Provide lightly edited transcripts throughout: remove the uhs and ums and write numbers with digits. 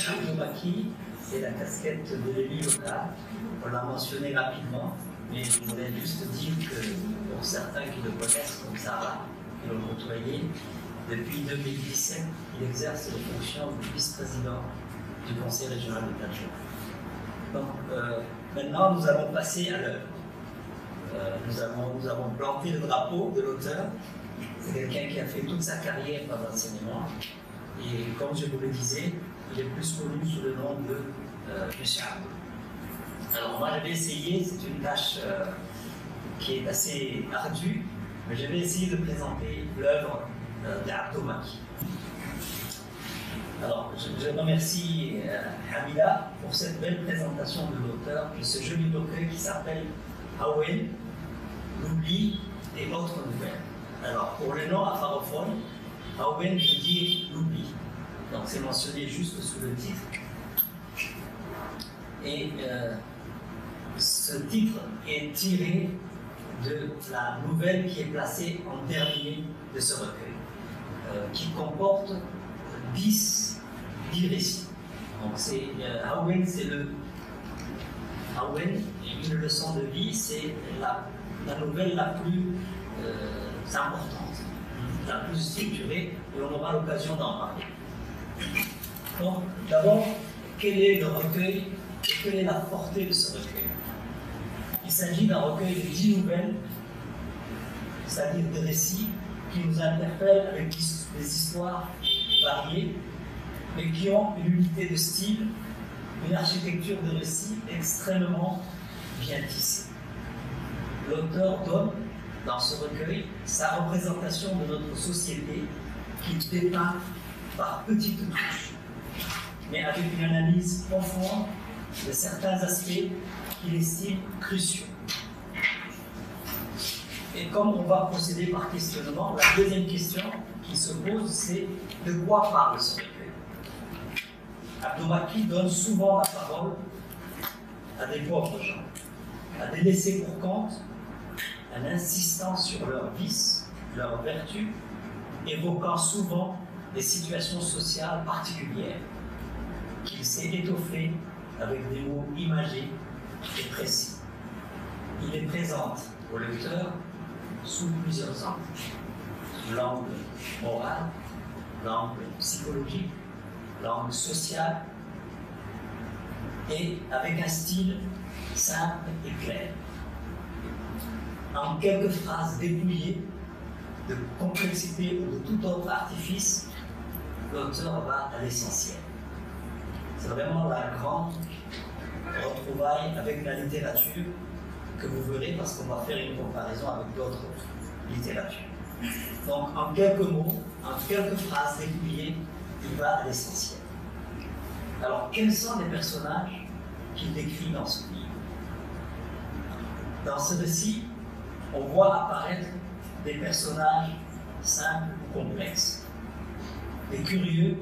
Abdou Maki, c'est la casquette de l'élu local. On l'a mentionné rapidement, mais je voulais juste dire que pour certains qui le connaissent comme Sarah, qui l'ont côtoyé, depuis 2017, il exerce les fonctions de vice-président du Conseil régional de Tadjour. Donc maintenant, nous allons passer à l'œuvre. Nous avons planté le drapeau de l'auteur. C'est quelqu'un qui a fait toute sa carrière dans l'enseignement. Et comme je vous le disais, il est plus connu sous le nom de Monsieur Abdou. Alors moi, je vais essayer, c'est une tâche qui est assez ardue, mais je vais essayer de présenter l'œuvre d'Abdou Maki. Alors, je remercie Hamida pour cette belle présentation de l'auteur de ce joli recueil qui s'appelle Awen, l'oubli et autres nouvelles. Alors, pour le nom afarophone, Awen veut dire l'oubli. Donc, c'est mentionné juste sous le titre. Et ce titre est tiré de la nouvelle qui est placée en dernier de ce recueil, qui comporte 10 récits. Donc, Awen, c'est le Awen, une leçon de vie, c'est la nouvelle la plus importante, la plus structurée, et on aura l'occasion d'en parler. Donc, d'abord, quel est le recueil et quelle est la portée de ce recueil? Il s'agit d'un recueil de 10 nouvelles, c'est-à-dire des récits qui nous interpellent avec des histoires variées, mais qui ont une unité de style, une architecture de récit extrêmement bien tissée. L'auteur donne, dans ce recueil, sa représentation de notre société qu'il dépeint par petites touches, mais avec une analyse profonde de certains aspects qu'il estime cruciaux. Et comme on va procéder par questionnement, la deuxième question qui se pose, c'est de quoi parle ce recueil? Abdou Maki donne souvent la parole à des pauvres gens, à des laissés pour compte, en insistant sur leurs vices, leurs vertus, évoquant souvent des situations sociales particulières qu'il s'est étoffé avec des mots imagés et précis. Il les présente au lecteur sous plusieurs angles. L'angle moral, l'angle psychologique, l'angle social, et avec un style simple et clair. En quelques phrases dépouillées de complexité ou de tout autre artifice, l'auteur va à l'essentiel. C'est vraiment la grande retrouvaille avec la littérature que vous verrez, parce qu'on va faire une comparaison avec d'autres littératures. Donc, en quelques mots, en quelques phrases dépouillées, il va à l'essentiel. Alors, quels sont les personnages qu'il décrit dans ce livre? Dans ce récit, on voit apparaître des personnages simples ou complexes, des curieux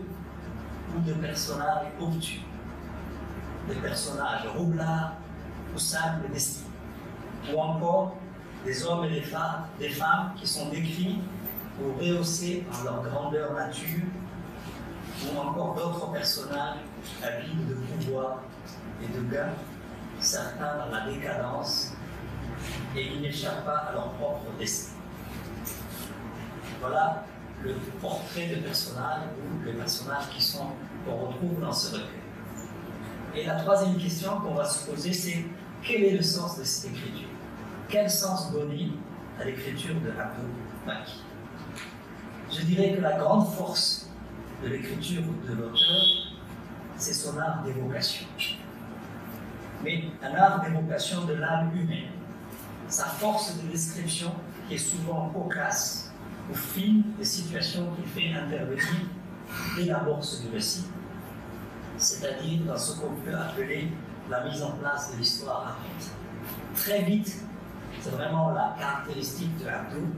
ou des personnages obtus, des personnages roublards ou simples d'estime, ou encore des hommes et des femmes qui sont décrits ou rehaussés par leur grandeur nature, ou encore d'autres personnages avides de pouvoir et de gain, certains dans la décadence, et ils n'échappent pas à leur propre destin. Voilà le portrait de personnages ou les personnages qu'on retrouve dans ce recueil. Et la troisième question qu'on va se poser, c'est quel est le sens de cette écriture? Quel sens donner à l'écriture de Abdou Maki? Je dirais que la grande force de l'écriture de l'auteur, c'est son art d'évocation. Mais un art d'évocation de l'âme humaine. Sa force de description qui est souvent cocasse ou fine des situations qu'il fait intervenir dès l'amorce du récit, c'est-à-dire dans ce qu'on peut appeler la mise en place de l'histoire racontée. Très vite, c'est vraiment la caractéristique de Abdou,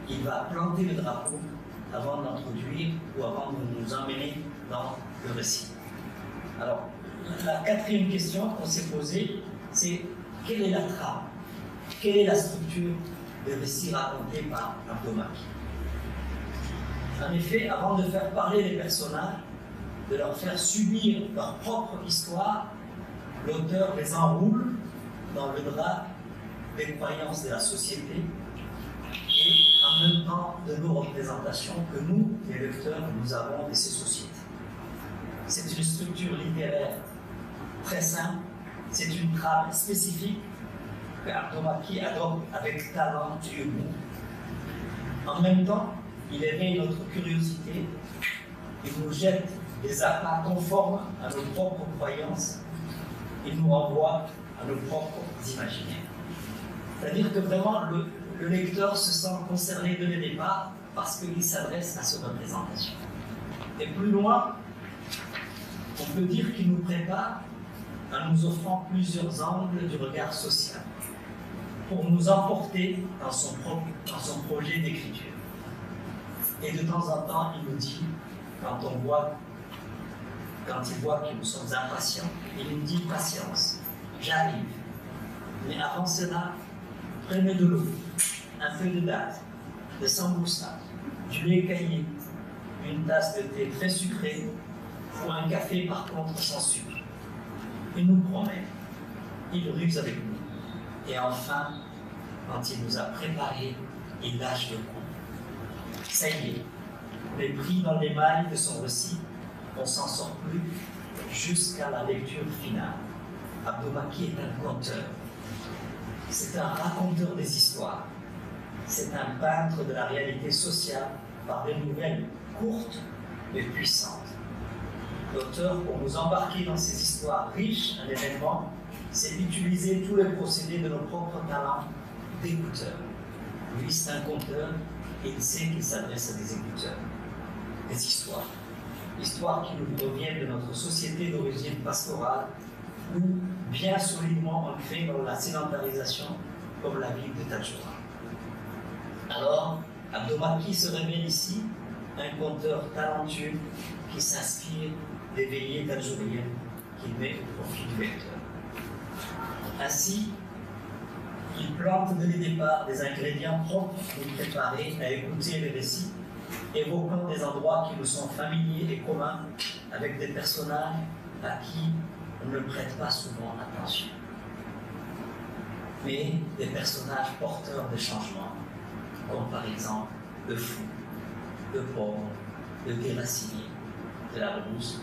il va planter le drapeau avant d'introduire ou avant de nous emmener dans le récit. Alors, la quatrième question qu'on s'est posée, c'est quelle est la trame? Quelle est la structure des récits racontés par Abdou Maki? En effet, avant de faire parler les personnages, de leur faire subir leur propre histoire, l'auteur les enroule dans le drap des croyances de la société et en même temps de nos représentations que nous, les lecteurs, nous avons de ces sociétés. C'est une structure littéraire très simple, c'est une trame spécifique que Abdomaki adopte avec talent et humour. En même temps, il éveille notre curiosité, il nous jette des appâts conformes à nos propres croyances, il nous renvoie à nos propres imaginaires. C'est-à-dire que vraiment, le lecteur se sent concerné dès le départ parce qu'il s'adresse à cette représentation. Et plus loin, on peut dire qu'il nous prépare en nous offrant plusieurs angles du regard social pour nous emporter dans son projet d'écriture. Et de temps en temps, il nous dit, quand il voit que nous sommes impatients, il nous dit « Patience, j'arrive. Mais avant cela, prenez de l'eau, un peu de date, de sambusa, du lait caillé, une tasse de thé très sucré ou un café par contre sans sucre. » Il nous promet, il ruse avec nous. Et enfin, quand il nous a préparés, il lâche le coup. Ça y est, on est pris dans les mailles de son récit, on s'en sort plus jusqu'à la lecture finale. Abdomaki est un conteur. C'est un raconteur des histoires. C'est un peintre de la réalité sociale par des nouvelles courtes mais puissantes. L'auteur, pour nous embarquer dans ces histoires riches en événements, c'est d'utiliser tous les procédés de nos propres talents d'écouteurs. Lui, c'est un conteur et il sait qu'il s'adresse à des écouteurs. Des histoires. Histoires qui nous proviennent de notre société d'origine pastorale ou bien solidement ancrée dans la sédentarisation comme la ville de Tadjoura. Alors, Abdomaki se révèle ici un conteur talentueux qui s'inspire des veillées tadjouriennes qu'il met au profit du lecteur. Ainsi, il plante dès le départ des ingrédients propres pour nous préparer à écouter les récits, évoquant des endroits qui nous sont familiers et communs avec des personnages à qui on ne prête pas souvent attention. Mais des personnages porteurs de changements, comme par exemple le fou, le pauvre, le déraciné, de la brousse,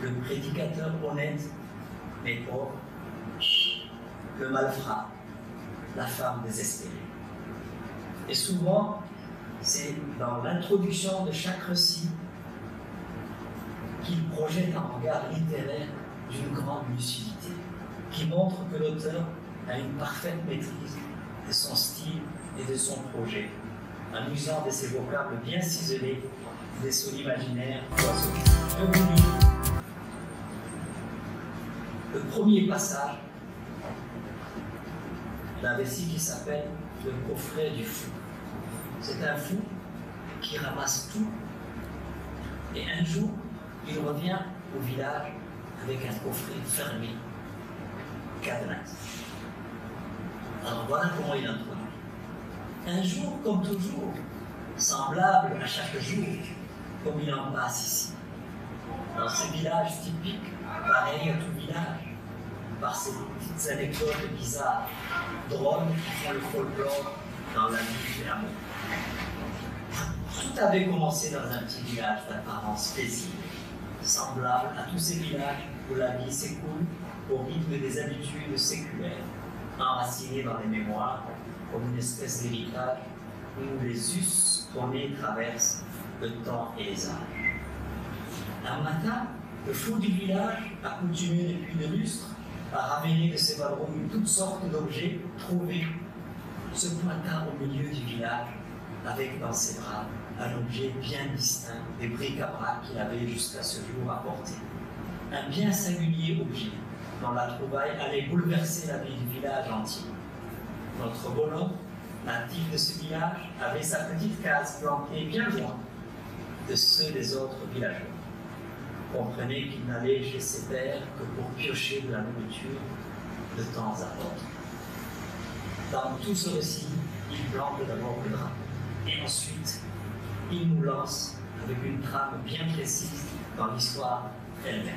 le prédicateur honnête mais pauvre, le malfrat, la femme désespérée. Et souvent, c'est dans l'introduction de chaque récit qu'il projette un regard littéraire d'une grande lucidité, qui montre que l'auteur a une parfaite maîtrise de son style et de son projet, en usant de ses vocables bien ciselés, de son imaginaire oiseau. Le premier passage d'un récit qui s'appelle Le coffret du fou. C'est un fou qui ramasse tout et un jour, il revient au village avec un coffret fermé, cadenassé. Alors voilà comment il introduit. Un jour comme toujours, semblable à chaque jour, comme il en passe ici. Dans ce village typique, pareil à tout village, par ces petites anecdotes bizarres, drôles qui font le folklore dans la vie du hameau. Tout avait commencé dans un petit village d'apparence paisible, semblable à tous ces villages où la vie s'écoule au rythme des habitudes séculaires, enracinées dans les mémoires, comme une espèce d'héritage où les us tournés traversent le temps et les âges. Un matin, le fou du village, accoutumé depuis de lustres, a ramené de ses vadrouilles toutes sortes d'objets trouvés, se pointa au milieu du village avec dans ses bras un objet bien distinct des bric-à-brac qu'il avait jusqu'à ce jour apporté. Un bien singulier objet dont la trouvaille allait bouleverser la vie du village entier. Notre bonhomme, natif de ce village, avait sa petite case plantée bien loin de ceux des autres villageois. Comprenez qu'il n'allait chez ses pères que pour piocher de la nourriture de temps à autre. Dans tout ce récit, il plante d'abord le drap, et ensuite, il nous lance, avec une trame bien précise, dans l'histoire elle-même.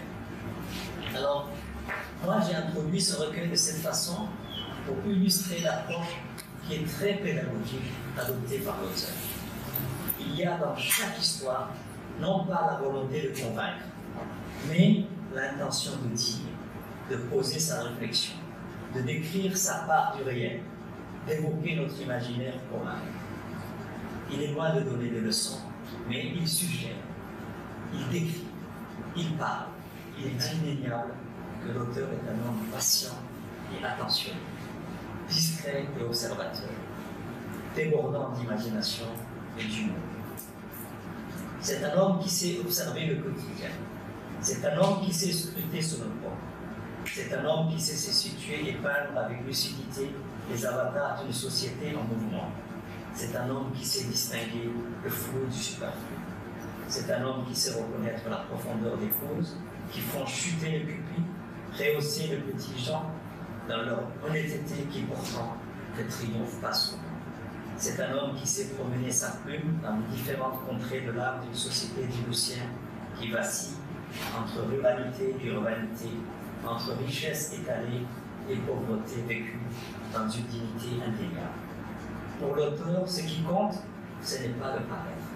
Alors, moi j'ai introduit ce recueil de cette façon pour illustrer l'approche qui est très pédagogique adoptée par l'auteur. Il y a dans chaque histoire non pas la volonté de convaincre, mais l'intention de dire, de poser sa réflexion, de décrire sa part du réel, d'évoquer notre imaginaire commun. Il est loin de donner des leçons, mais il suggère, il décrit, il parle. Il est indéniable que l'auteur est un homme patient et attentionné, discret et observateur, débordant d'imagination et d'humour. C'est un homme qui sait observer le quotidien. C'est un homme qui sait scruter son opinion. C'est un homme qui sait se situer et peindre avec lucidité les avatars d'une société en mouvement. C'est un homme qui sait distinguer le flou du superflu. C'est un homme qui sait reconnaître la profondeur des causes, qui font chuter le cupide, rehausser le petit Jean dans leur honnêteté qui pourtant ne triomphe pas souvent. C'est un homme qui sait promener sa plume dans les différentes contrées de l'âme d'une société dilucienne qui vacille entre ruralité et urbanité, entre richesse étalée et pauvreté vécue dans une dignité indéniable. Pour l'auteur, ce qui compte, ce n'est pas le paraître,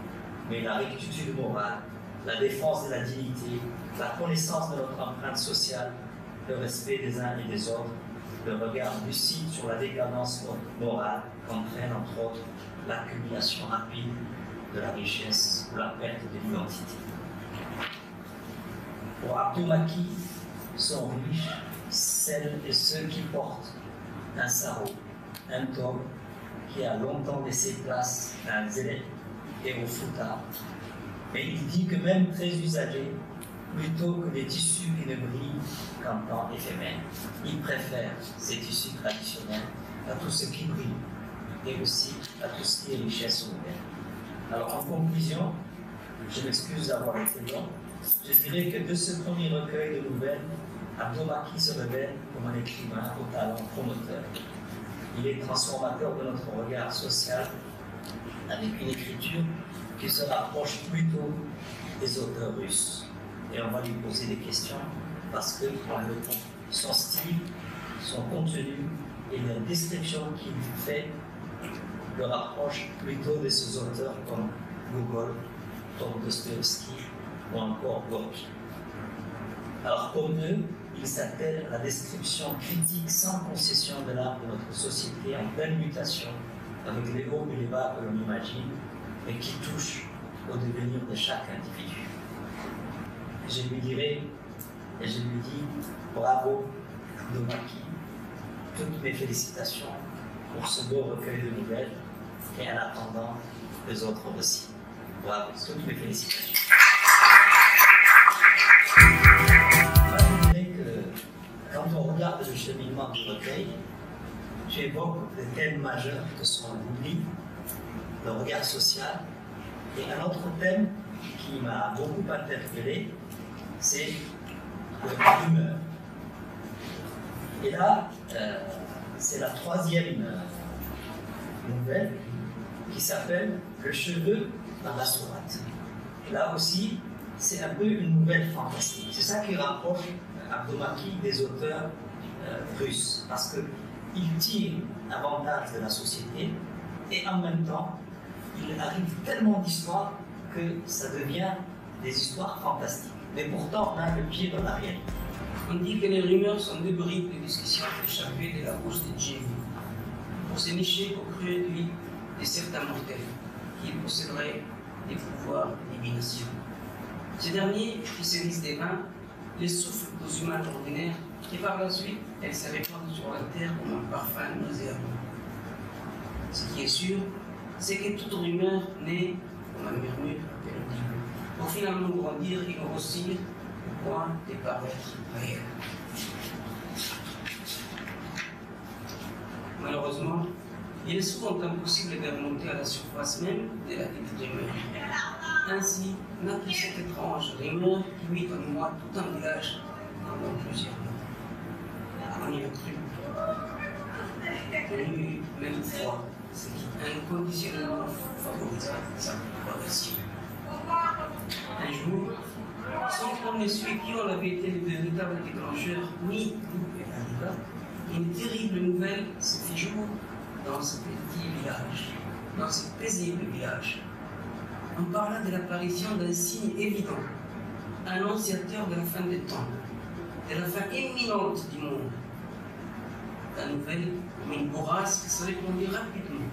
mais la rectitude morale, la défense de la dignité, la connaissance de notre empreinte sociale, le respect des uns et des autres, le regard lucide sur la décadence morale qu'entraîne entre autres l'accumulation rapide de la richesse ou la perte de l'identité. Pour Abdou-Maki, sont riches celles et ceux qui portent un sarrau, un toge qui a longtemps laissé place à un zélé et au fouta. Mais il dit que même très usagés, plutôt que des tissus qui ne brillent qu'en temps éphémère, il préfère ces tissus traditionnels à tout ce qui brille et aussi à tout ce qui est richesse humaine. Alors en conclusion, je m'excuse d'avoir été long, je dirais que de ce premier recueil de nouvelles, Abdou-Maki se révèle comme un écrivain au talent promoteur. Il est transformateur de notre regard social avec une écriture qui se rapproche plutôt des auteurs russes. Et on va lui poser des questions parce que son style, son contenu et la description qu'il fait le rapproche plutôt de ces auteurs comme Gogol, comme Dostoïevski ou encore Gorky. Alors comme eux, il s'attelle à la description critique sans concession de l'art de notre société en pleine mutation, avec les hauts et les bas que l'on imagine, et qui touche au devenir de chaque individu. Je lui dirai, et je lui dis, bravo Abdou-Maki, toutes mes félicitations pour ce beau recueil de nouvelles, et en attendant, les autres aussi. Bravo, toutes mes félicitations. Quand on regarde le cheminement du recueil, j'évoque des thèmes majeurs que sont l'oubli, le regard social, et un autre thème qui m'a beaucoup interpellé, c'est l'humeur. Et là, c'est la troisième nouvelle qui s'appelle « Le cheveu dans la sourate ». Là aussi, c'est un peu une nouvelle fantastique. C'est ça qui rapproche Abdou-Maki des auteurs russes, parce qu'il tire avantage de la société et en même temps, il arrive tellement d'histoires que ça devient des histoires fantastiques. Mais pourtant, on a le pied dans la réalité. On dit que les rumeurs sont deux bribes de discussion échappées de la bouche de Jésus pour se nicher au creux de lui de certains mortels qui posséderaient des pouvoirs de divination. Ces derniers, qui se disent des mains, les soufflent aux humains ordinaires et par la suite, elles se répandent sur la terre comme un parfum nauséabond. Ce qui est sûr, c'est que toute rumeur naît comme un murmure pénible, pour finalement grandir et grossir au point de paraître réel. Malheureusement, il est souvent impossible de remonter à la surface même de la dite rumeur. Ainsi, naquit cette étrange rumeur qui mit en moi tout un village pendant plusieurs mois. On y a cru. On y eut même foi, ce qui inconditionnellement favorisa sa progression. Un jour, comme les Suékions avaient été les véritables déclencheurs, ni nous et Arriva, une terrible nouvelle se fit jour dans ce petit village, dans ce paisible village. On parla de l'apparition d'un signe évident, annonciateur de la fin des temps, de la fin imminente du monde. La nouvelle, comme une bourrasque, se répandit rapidement,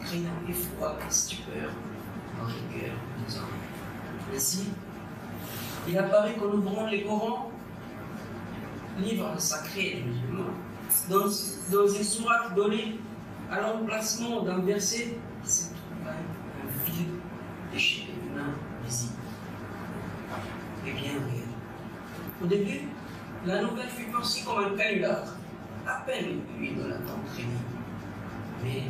créant effroi et stupeur dans les cœurs des hommes. Ainsi, il apparaît qu'en ouvrant les Corans, livre sacré des musulmans, dans une sourate donnée à l'emplacement d'un verset, se trouvait un vide déchiré humain visible et bien réel. Au début, la nouvelle fut perçue comme un canular, à peine lui donna-t-on crédit. Mais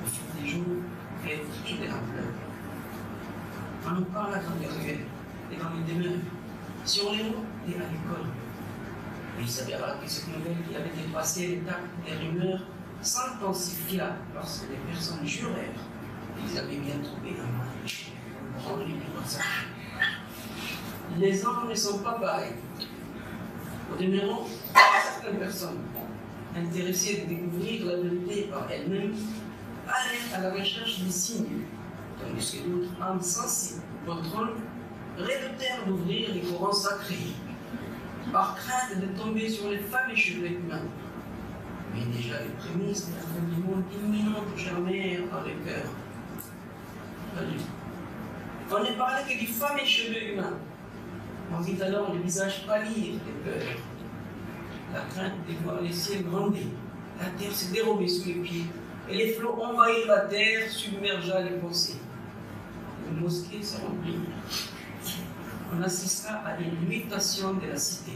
au fil des jours, elle prit de l'ampleur. On en parla dans les ruelles et dans les demeures, sur les routes et à l'école. Et il s'avéra que cette nouvelle qui avait dépassé l'étape des rumeurs s'intensifia lorsque les personnes jurèrent qu'ils avaient bien trouvé un mari dans les livres sacrés. Les hommes ne sont pas pareils. Au demeurant, certaines personnes intéressées de découvrir la vérité par elles-mêmes allaient à la recherche des signes, tandis que d'autres âmes sensibles au trône redoutèrent d'ouvrir les Corans sacrés, par crainte de tomber sur les fameux cheveux humains. Mais déjà les prémices de la fin du monde imminente germèrent dans les cœurs. On ne parlait que du fameux cheveux humains. On vit alors le visage pâlir de peur. La crainte de voir les ciels grandir, la terre se dérober sous les pieds, et les flots envahir la terre submergea les pensées. Les mosquées se remplirent. On assista à une mutation de la cité.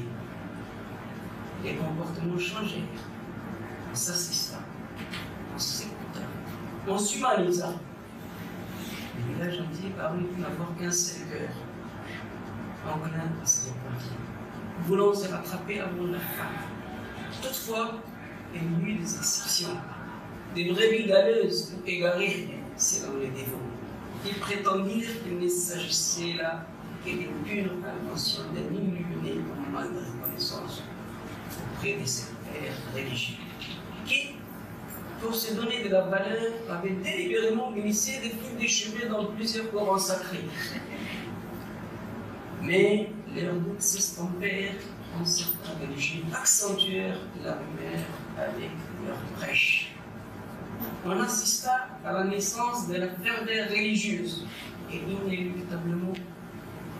Les comportements changèrent. On s'assista, on s'écouta, on s'humanisa. Le village entier parut n'avoir qu'un seul cœur, enclin à se repentir, voulant se rattraper avant la fin. Toutefois, il y eut des exceptions, des brebis galeuses ou égarées, selon les dévots. Ils prétendirent qu'il ne s'agissait là que des pures inventions d'un illuminé en mal de reconnaissance auprès de ses pères religieux, qui, pour se donner de la valeur, avait délibérément glissé des fils de cheveux dans plusieurs Corans sacrés. Mais leurs doutes s'estompèrent quand certains religieux accentuèrent la rumeur avec leur prêche. On assista à la naissance de la ferveur religieuse et inéluctablement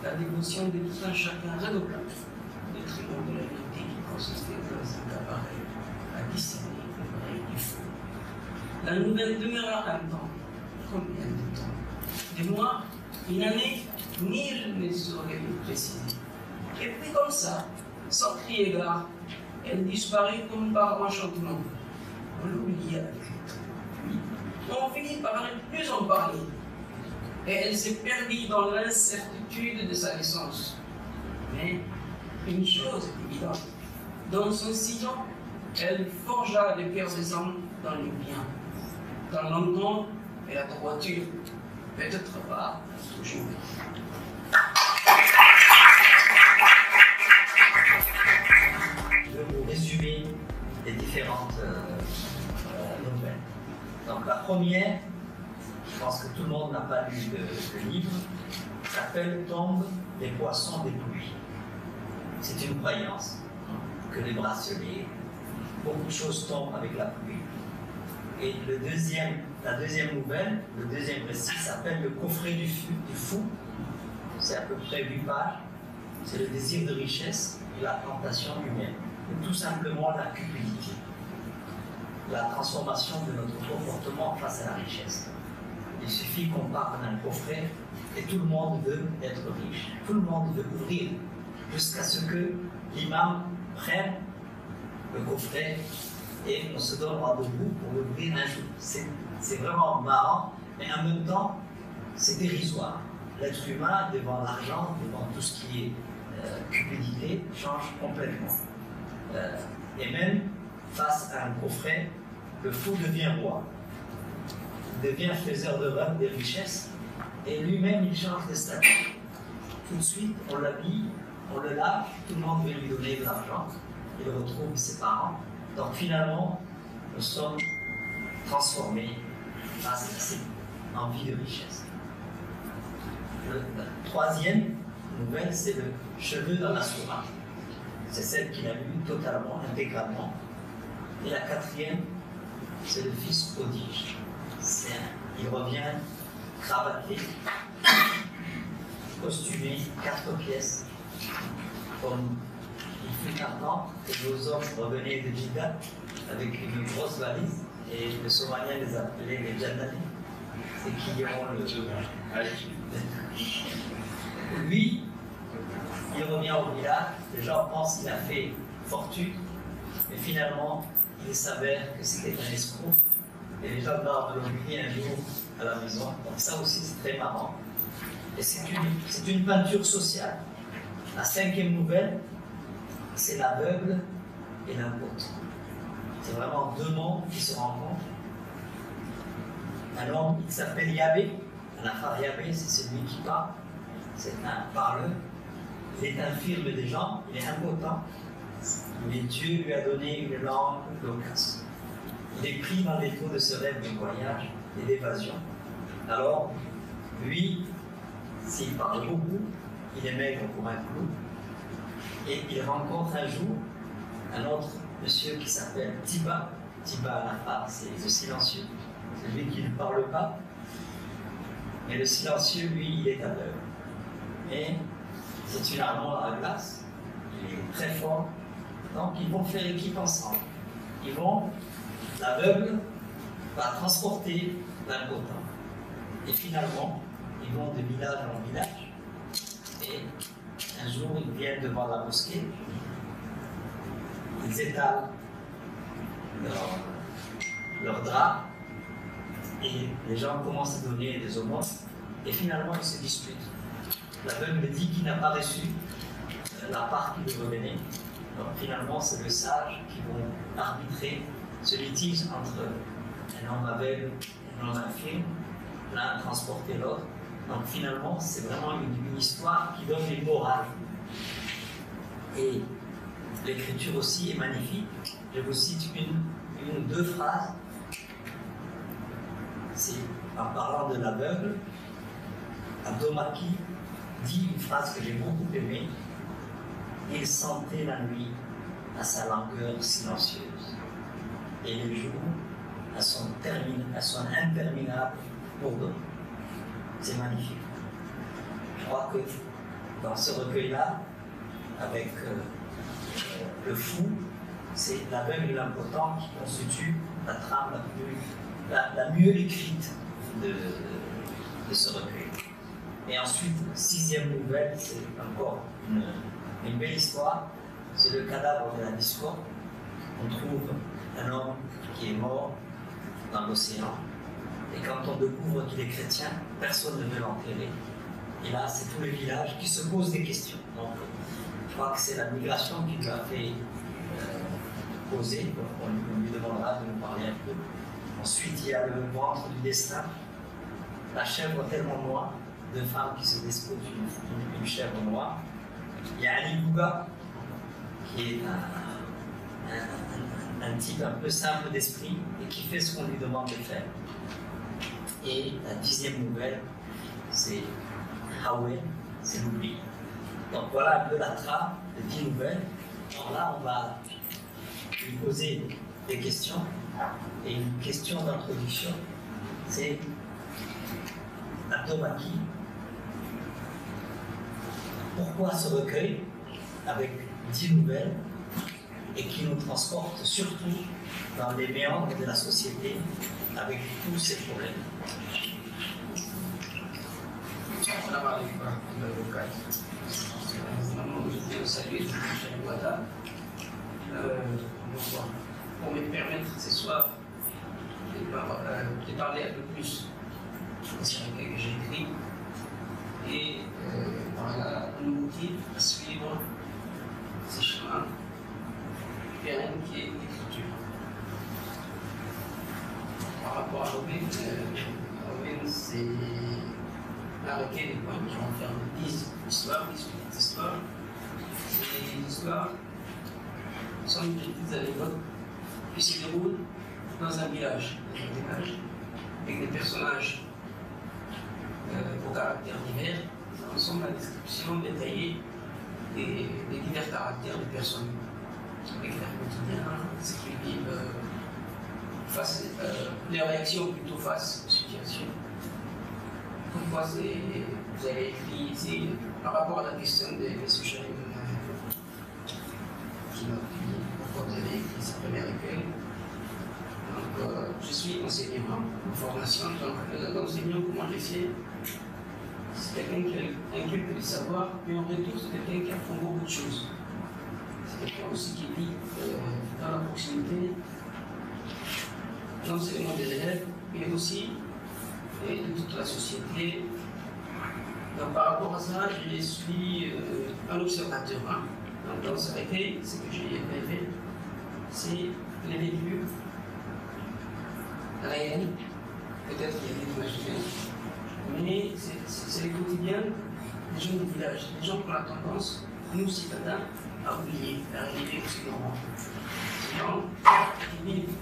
la dévotion de tout un chacun redoubla au détriment de la vérité qui consistait dans un appareil à discerner le vrai du faux. La nouvelle demeura un temps. Combien de temps? Des mois, une année, nul ne saurait le préciser. Et puis comme ça, sans crier gare, elle disparut comme par enchantement. On l'oublia avec le temps. On finit par ne plus en parler. Et elle s'est perdue dans l'incertitude de sa naissance. Mais une chose est évidente. Dans son sillon, elle forgea les cœurs des hommes dans le bien, dans l'entente et la droiture. Peut-être pas toujours. Je vais vous résumer les différentes nouvelles. Donc la première, je pense que tout le monde n'a pas lu le livre, s'appelle « Tombent les poissons des pluies ». C'est une croyance que les bracelets, beaucoup de choses tombent avec la pluie. Et la deuxième nouvelle, le deuxième récit s'appelle « Le coffret du fou ». C'est à peu près 8 pages. C'est le désir de richesse et la tentation humaine. Ou tout simplement la cupidité. La transformation de notre comportement face à la richesse. Il suffit qu'on parle d'un coffret et tout le monde veut être riche. Tout le monde veut ouvrir jusqu'à ce que l'imam prenne le coffret et on se donne rendez-vous pour l'ouvrir un jour. C'est vraiment marrant, mais en même temps, c'est dérisoire. L'être humain, devant l'argent, devant tout ce qui est cupidité, change complètement. Et même face à un coffret, le fou devient roi, devient faiseur de rêves, des richesses, et lui-même il change de statut. Tout de suite, on l'habille on le lâche, tout le monde veut lui donner de l'argent, il retrouve ses parents. Donc finalement, nous sommes transformés grâce à cette envie de richesse. La troisième nouvelle, c'est le cheveu dans la sourate. C'est celle qu'il a lue totalement, intégralement. Et la quatrième, c'est le fils prodige. Il revient cravaté, costumé, 4 pièces, comme il fut un temps que nos hommes revenaient de Jida avec une grosse valise, et le Somalien les appelait les Jannani, c'est qui ont le... Lui, il revient au village, les gens pensent qu'il a fait fortune, mais finalement, il s'avère que c'était un escroc, et les gens doivent l'oublier un jour à la maison. Donc ça aussi, c'est très marrant. Et c'est une peinture sociale. La cinquième nouvelle, c'est l'aveugle et l'impotent. C'est vraiment deux mondes qui se rencontrent. Un homme, il s'appelle Yahvé. Un affaire Yahvé, c'est celui qui parle. C'est un parleur. Il est infirme des gens, il est impotent. Mais Dieu lui a donné une langue loquace. Il est pris dans les taux de ce rêve de voyage et d'évasion. Alors, lui, s'il parle beaucoup, il est maigre comme un clou. Et il rencontre un jour un autre monsieur qui s'appelle Tiba. Tiba à la part, c'est le silencieux. C'est lui qui ne parle pas. Mais le silencieux, lui, il est aveugle. Et c'est une armoire à glace. Il est très fort. Donc, ils vont faire équipe ensemble. L'aveugle va transporter l'impotent. Et finalement, ils vont de village en village. Et un jour, ils viennent devant la mosquée. Ils étalent leur drap. Et les gens commencent à donner des aumônes. Et finalement, ils se disputent. L'aveugle dit qu'il n'a pas reçu la part qui lui revenait. Donc finalement, c'est le sage qui vont arbitrer ce litige entre un homme aveugle et un homme infirme, l'un transporter l'autre. Donc finalement, c'est vraiment une histoire qui donne une morale. Et l'écriture aussi est magnifique. Je vous cite une ou deux phrases. C'est en parlant de l'aveugle, Abdomaki dit une phrase que j'ai beaucoup aimée. Il sentait la nuit à sa langueur silencieuse et le jour à son interminable bourdon. C'est magnifique. Je crois que dans ce recueil-là, avec le fou, c'est l'aveugle et l'impotent qui constituent la trame la mieux écrite de ce recueil. Et ensuite, sixième nouvelle, c'est encore une belle histoire. C'est le cadavre de la discorde. On trouve un homme qui est mort dans l'océan. Et quand on découvre qu'il est chrétien, personne ne veut l'enterrer. Et là, c'est tout le village qui se pose des questions. Donc, je crois que c'est la migration qui lui a fait poser. On lui demandera de nous parler un peu. Ensuite, il y a le ventre du destin. La chèvre tellement noire, deux femmes qui se disputent une chèvre noire. Il y a Ali Bouba, qui est un type un peu simple d'esprit et qui fait ce qu'on lui demande de faire. Et la dixième nouvelle, c'est Haoué, c'est l'oubli. Donc voilà un peu la trame de 10 nouvelles. Alors là, on va lui poser des questions. Et une question d'introduction, c'est Abdomaki. Pourquoi ce recueil avec 10 nouvelles et qui nous transporte surtout dans les méandres de la société avec tous ces problèmes? Pour me permettre ce soir de parler un peu plus de ce recueil que j'ai écrit et nous motive à suivre ce chemin pérenne qui est l'écriture. Par rapport à Robin, c'est un recueil des poèmes qui vont faire 10 histoires, 10 petites histoires des histoires qui sont des petites anecdotes qui se déroulent dans un village, avec des personnages au caractère divers. Nous sommes la description détaillée des divers caractères des personnes, avec leur quotidien, ce qu'ils vivent, les réactions plutôt face aux situations. Pourquoi vous avez écrit ici par rapport à la question des sujets qui m'a dit pourquoi vous avez écrit ce premier recueil. Donc, je suis enseignant en formation, donc l'enseignant, comment je fais, c'est quelqu'un qui inculque le savoir, mais en retour, c'est quelqu'un qui apprend beaucoup de choses. C'est quelqu'un aussi qui vit dans la proximité, l'enseignement des élèves, mais aussi de toute la société. Donc, par rapport à ça, je suis un observateur. Donc, dans ce recueil, ce que j'ai rêvé, c'est les vécus réels, peut-être qu'il y a des imaginaires, mais c'est le quotidien des gens du village, des gens qui ont la tendance, nous citadins, à oublier, à arriver au second rang. Ces gens qui vivent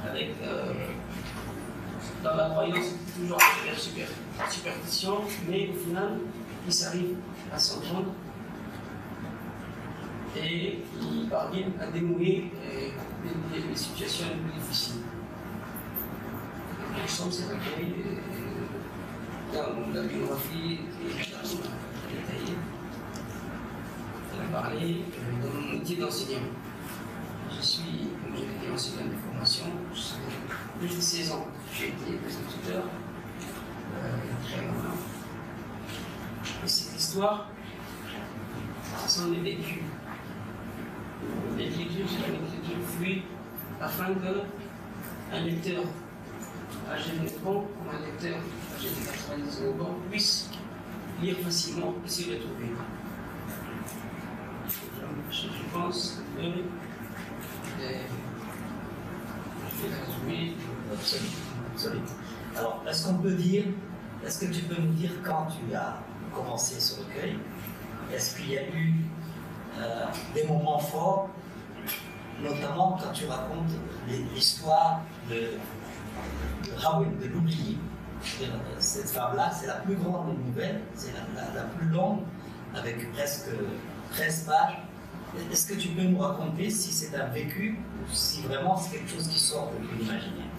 avec, dans la croyance, toujours la superstition, mais au final, ils s'arrivent à s'entendre et ils parviennent à dénouer les situations les plus difficiles. Nous sommes ces recueils dans la biographie détaillée. Elle a parlé de mon métier d'enseignant. Je suis, comme j'ai été enseignant de formation, plus de 16 ans. J'ai été instituteur très longtemps. Et cette histoire, ce sont les vécus. L'écriture, c'est une écriture fluide afin qu'un lecteur âgé de 9 ans ou un lecteur âgé de 99 ans puisse lire facilement et s'y retrouver. Je pense que je vais résumer. Absolument. Alors, est-ce que tu peux nous dire quand tu as commencé ce recueil? Est-ce qu'il y a eu des moments forts, notamment quand tu racontes l'histoire de Hawen, de l'oublié? Cette femme-là, c'est la plus grande des nouvelles, c'est la plus longue, avec presque 13 pages. Est-ce que tu peux nous raconter si c'est un vécu ou si vraiment c'est quelque chose qui sort de l'imaginaire?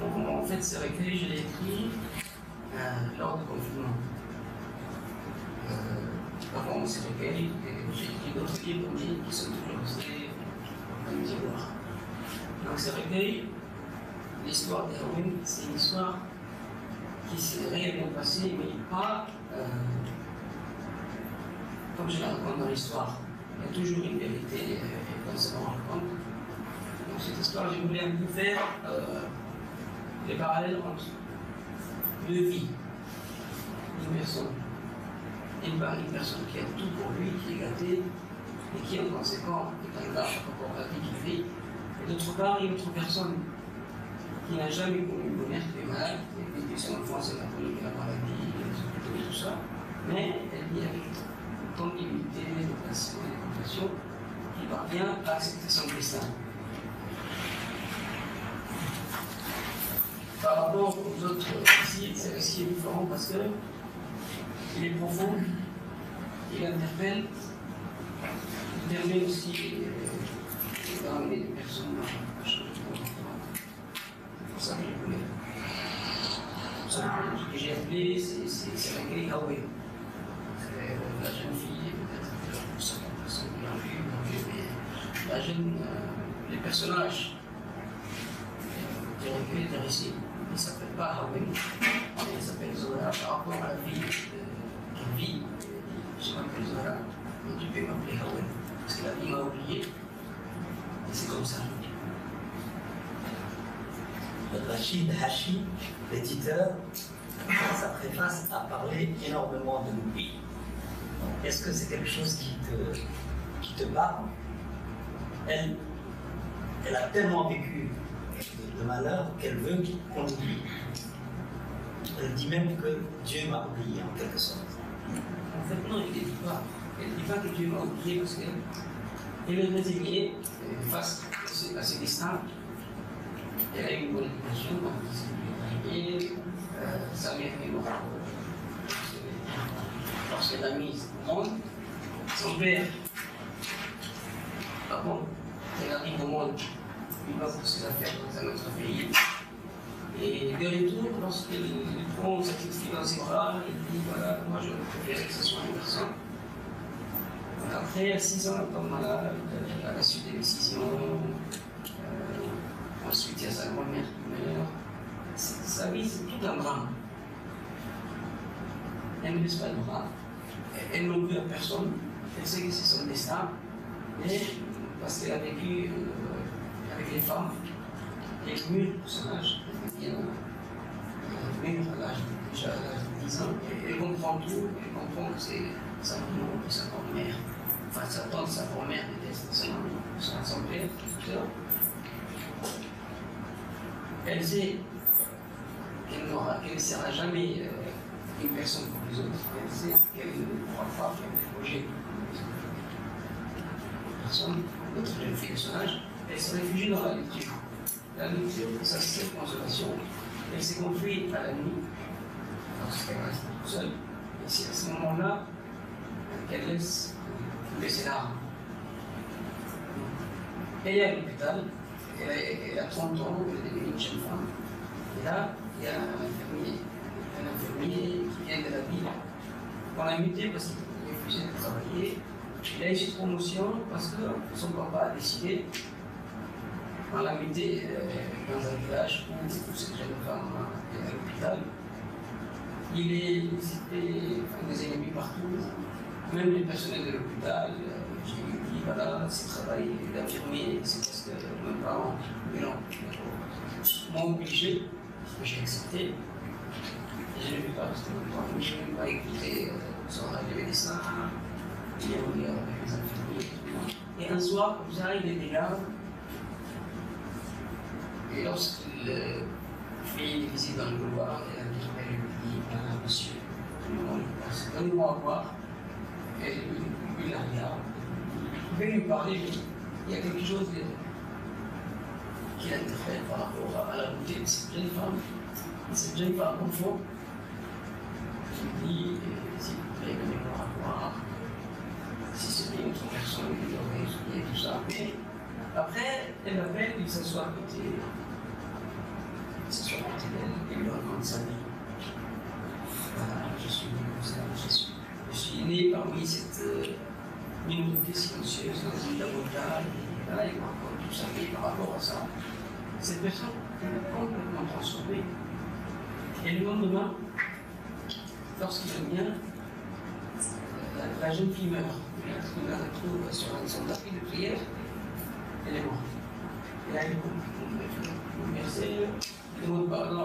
En fait, ce recueil, je l'ai écrit lors du confinement. Avant ce recueil, j'ai écrit d'autres livres qui sont toujours restés dans mes tiroirs. Donc ce recueil, l'histoire d'Hawen, c'est une histoire qui s'est réellement passée, mais pas comme je la raconte dans l'histoire. Il y a toujours une vérité qu'on se rend compte. Donc cette histoire, je voulais un peu faire les parallèles entre deux vies d'une personne. D'une part, une personne qui a tout pour lui, qui est gâtée, et qui en conséquent est en marche par rapport à la vie qu'il vit. Et d'autre part, une autre personne qui n'a jamais connu le bonheur, qui est malade, qui a vécu son enfance, elle a connu la maladie, tout ça, mais elle vit avec tant d'humilité, de passion et de compassion, qui parvient à accepter son destin. Par rapport aux autres récits, ce récit est différent parce qu'il est profond, il interpelle, il permet aussi d'amener des personnes à changer de comportement. C'est pour ça que je voulais. Ce que j'ai appelé, c'est recueil Hawen. La jeune fille, peut-être pour certaines personnes qui l'ont vu, mais la jeune, les personnages du recueil de récit, il ne s'appelle pas Hawen, il s'appelle Zola par rapport à la vie qu'elle vit. Je m'appelle Zola, mais tu peux m'appeler Hawen, parce que la vie m'a oublié, et c'est comme ça. Rachid Hachi, l'éditeur, dans sa préface, a parlé énormément de l'oubli. Est-ce que c'est quelque chose qui te parle? Elle a tellement vécu de malheur qu'elle veut qu'on l'oublie. Elle dit même que Dieu m'a oublié en quelque sorte. En fait, non, il ne dit pas. Elle ne dit pas que Dieu m'a oublié parce qu'elle est résignée face à ses destins. Elle a eu une bonne éducation, et sa mère est morte lorsqu'elle a mise au monde. Son père, avant qu'elle arrive au monde, il va pour ses affaires dans un autre pays. Et de retour, lorsqu'il prend sa petite fille dans ses bras, il dit voilà, moi je préfère que ce soit un garçon. Après, à 6 ans, elle tombe malade, à la suite des décisions. Ensuite, il y a sa grand-mère qui meurt. Sa vie, c'est tout un drame. Elle ne laisse pas le bras. Elle n'en veut à personne. Elle sait que c'est son destin. Mais parce qu'elle a vécu avec les femmes, elle mûre pour son âge. Elle mûre à l'âge de 10 ans. Elle comprend tout. Elle comprend que c'est sa maman et sa grand-mère. Enfin, sa tante, sa grand-mère déteste son père, tout ça. Elle sait qu'elle ne sera jamais une personne pour les autres. Elle sait qu'elle ne pourra pas faire des projets pour personne, d'autres jeunes filles de son âge. Elle se réfugie dans la lecture. La lecture, ça c'est la consolation. Elle s'est construite à la nuit, lorsqu'elle reste toute seule. Et c'est à ce moment-là qu'elle laisse ses larmes. Elle est à l'hôpital. Elle a 30 ans, elle est devenue une jeune femme. Et là, il y a un infirmier qui vient de la ville. On l'a muté parce qu'il refusait de travailler. Il a eu cette promotion parce que son papa a décidé. On l'a muté dans un village où cette jeune femme est à l'hôpital. Il est visité des ennemis partout, même les personnels de l'hôpital. J'ai dit, voilà, c'est travail d'infirmier, c'est parce que mes parents m'ont obligé, parce que j'ai accepté. Et je ne vais pas rester longtemps, je ne vais pas écouter son radio médecin, il y a avec les infirmiers. Et un soir, comme ça, il est là, et lorsqu'il fait une visite dans le couloir, elle lui dit, voilà, monsieur, donnez-moi à boire. Et il la regarde. Il pouvait lui parler, mais il y a quelque chose qui l'interpelle par rapport à la beauté de cette jeune femme. Et cette jeune femme, au fond, il dit, s'il vous plaît, donnez-moi à boire. Si c'était une autre personne, il aurait expliqué tout ça. Mais après, elle l'appelle, il s'assoit à côté. Il s'assoit à côté d'elle et lui raconte sa vie. Voilà, je suis né comme ça, je suis né parmi cette minorité silencieuse dans une laboratoire. Et là, il me raconte toute sa vie par rapport à ça. Cette personne est complètement transformée. Et le lendemain, lorsqu'il revient, la jeune fille meurt. Il la retrouve sur son tapis de prière. Elle est morte. Et là, il est bouleversé. Il demande pardon à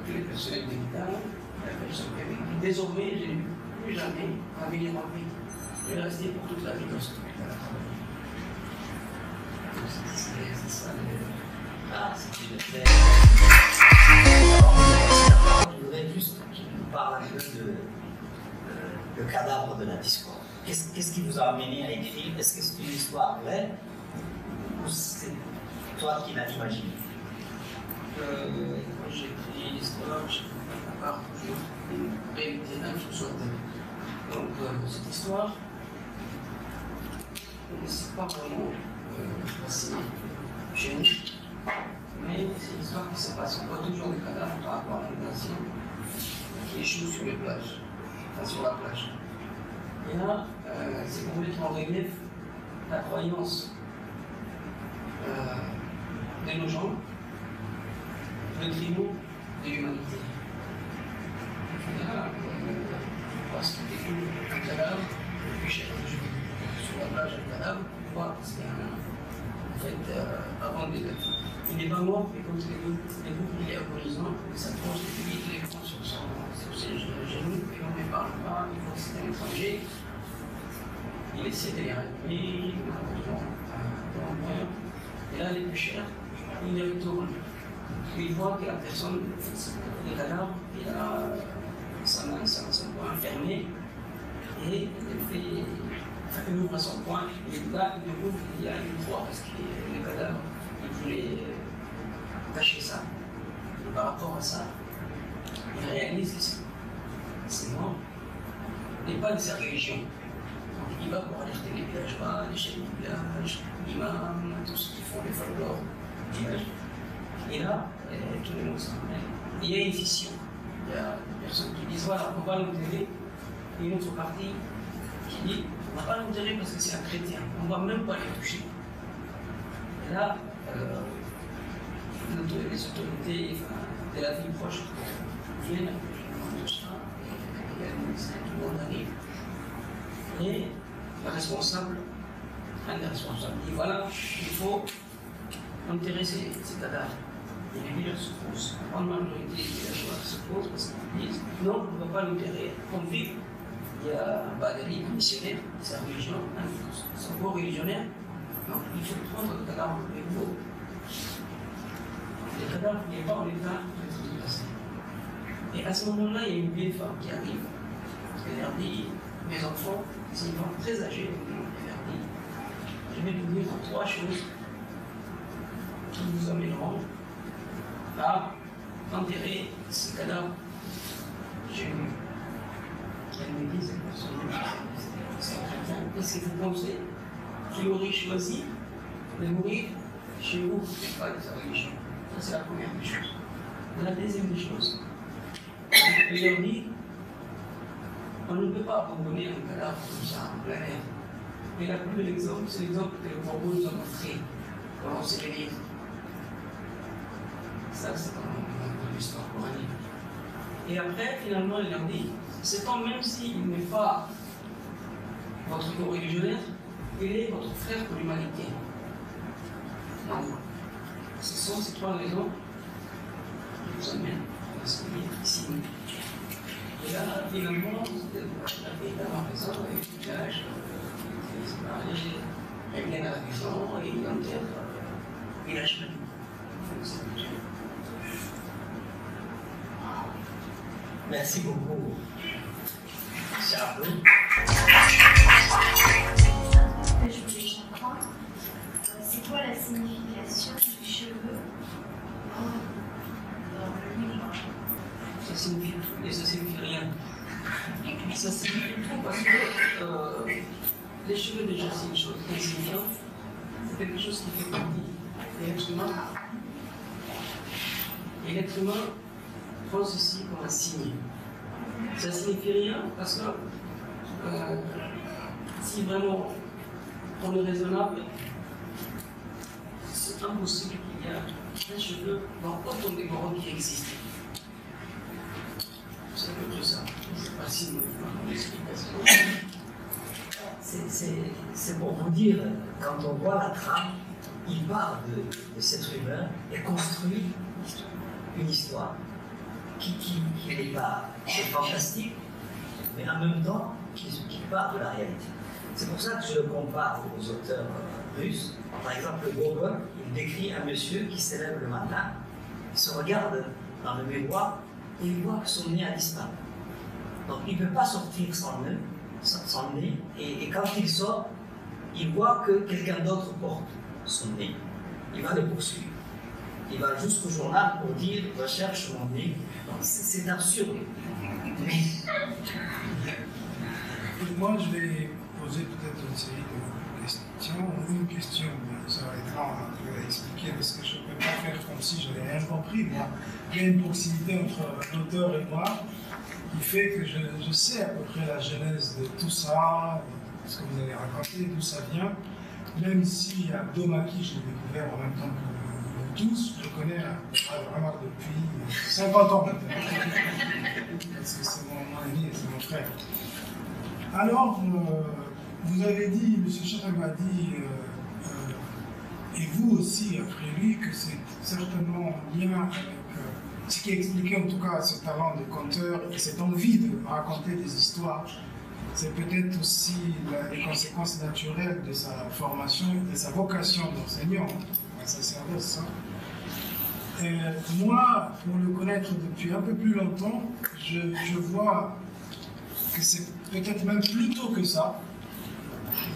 tous les personnels médicaux. La personne qui avait dit, désormais, je n'ai plus jamais à venir en vie. Je vais rester pour toute la vie dans ce hôpital à travailler. C'est ça c'est une très... Je voudrais juste qu'il nous parle un peu de le cadavre de la discorde. Qu'est-ce qui vous a amené à écrire? Est-ce que c'est une histoire vraie ou c'est toi qui l'as imaginé? Quand j'ai écrit l'histoire, je prépare toujours une réalité d'un chose. Donc, cette histoire, ne s'est pas vraiment passée chez nous, mais c'est une histoire qui se passe. On voit toujours des cadavres par rapport à un ancien qui échoue sur les plages, enfin sur la plage. Et là, c'est pour mettre en relief la croyance de nos gens, le triomphe de l'humanité. Là, parce qu'il découvre un cadavre, le péché sur la plage, un cadavre, on voit parce qu'il y a en fait, avant il n'est pas mort, mais quand il découvre qu'il est agonisant, il s'approche et puis il les prend sur ses genoux, et on ne parle pas, il voit que c'est un étranger. Il essaie de les ramener, et là, les pêcheurs, ils les retournent. Il voit que la personne, le cadavre, il a sa main, son poing fermé, Et il ouvre son coin, et là, il découvre qu'il y a une croix, parce que les cadavres, il voulait cacher ça. Et par rapport à ça, il réalise que c'est mort, n'est pas de sa religion. Donc il va pour alerter les villageois, les chefs du village, l'imam, tous ceux qui font les folklores du village. Et là, tout le monde s'en mêle. Il y a une fission. Il y a des personnes qui disent voilà, on va l'enterrer. Et une autre partie qui dit on ne va pas l'enterrer parce que c'est un chrétien, on ne va même pas les toucher. Et là, les autorités de la ville proche viennent, tout le monde arrive. Et le responsable, un des responsables, dit voilà, il faut enterrer ces cadavres. Et les villages se posent. La grande majorité des villageois se posent parce qu'ils disent non, on ne va pas l'enterrer. Comme ville, il y a un Badali missionnaire, sa religion, son beau religionnaire. Donc il faut prendre le cadavre de l'eau. Le cadavre n'est pas en état d'être déplacé. Et à ce moment-là, il y a une vieille femme qui arrive. Elle leur dit mes enfants, c'est une femme très âgée, elle leur dit je vais vous dire 3 choses qui vous amèneront à enterrer ce cadavre chez nous. Elle me dit, c'est chrétien, est-ce que vous pensez qu'il aurait choisi de mourir chez vous et pas de sa religion? Ça, c'est la première des choses. La deuxième des choses, elle leur dit on ne peut pas abandonner un cadavre comme ça en plein air. Et la plus belle exemple, c'est l'exemple que le Corbeau nous a montré quand on s'est réveillé. Ça, c'est dans l'histoire coranique. Et après, finalement, il leur dit c'est quand même s'il n'est pas votre co-religionnaire, il est votre frère pour l'humanité. Donc, ce sont ces 3 raisons qui vous amènent à ce qu'il est ici. Et là, finalement, la véritable raison, et le village, il se marie, elle vient à la maison et il enterre le village même. Merci beaucoup, Charles. Je voulais comprendre, c'est quoi la signification du cheveu dans le livre? Ça signifie tout et ça signifie rien. Ça signifie tout parce que les cheveux déjà c'est une chose insignifiante, c'est quelque chose qui fait partie de l'être humain. Et l'être humain prend ceci comme un signe. Ça ne signifie rien parce que si vraiment on est raisonnable, c'est impossible qu'il y ait un cheveu dans autant des morons qui existent. C'est un peu tout ça. C'est pas si c'est pour vous dire, quand on voit la trame, il part de cette rumeur et construit une histoire qui n'est pas fantastique, mais en même temps qui part de la réalité. C'est pour ça que je le compare aux auteurs russes. Par exemple, Gogol, il décrit un monsieur qui se lève le matin, il se regarde dans le miroir et il voit que son nez a disparu. Donc il ne peut pas sortir sans nez, et quand il sort, il voit que quelqu'un d'autre porte son nez. Il va le poursuivre. Il va jusqu'au journal pour dire « recherche mon nez ». C'est absurde. Moi, je vais poser peut-être une série de questions. Une question, ça va être long à expliquer parce que je ne peux pas faire comme si je n'avais rien compris. Moi, il y a une proximité entre l'auteur et moi qui fait que je sais à peu près la genèse de tout ça, ce que vous avez raconté, d'où ça vient. Même si Abdomaki, je l'ai découvert en même temps que tous, je connais vraiment depuis 50 ans maintenant. Parce que c'est mon ami et c'est mon frère. Alors, vous avez dit, M. Chakab a dit, et vous aussi après lui, que c'est certainement en lien avec ce qui expliquait en tout cas ce talent de conteur et cette envie de raconter des histoires. C'est peut-être aussi les conséquences naturelles de sa formation et de sa vocation d'enseignant à sa service. Moi, pour le connaître depuis un peu plus longtemps, je vois que c'est peut-être même plus tôt que ça.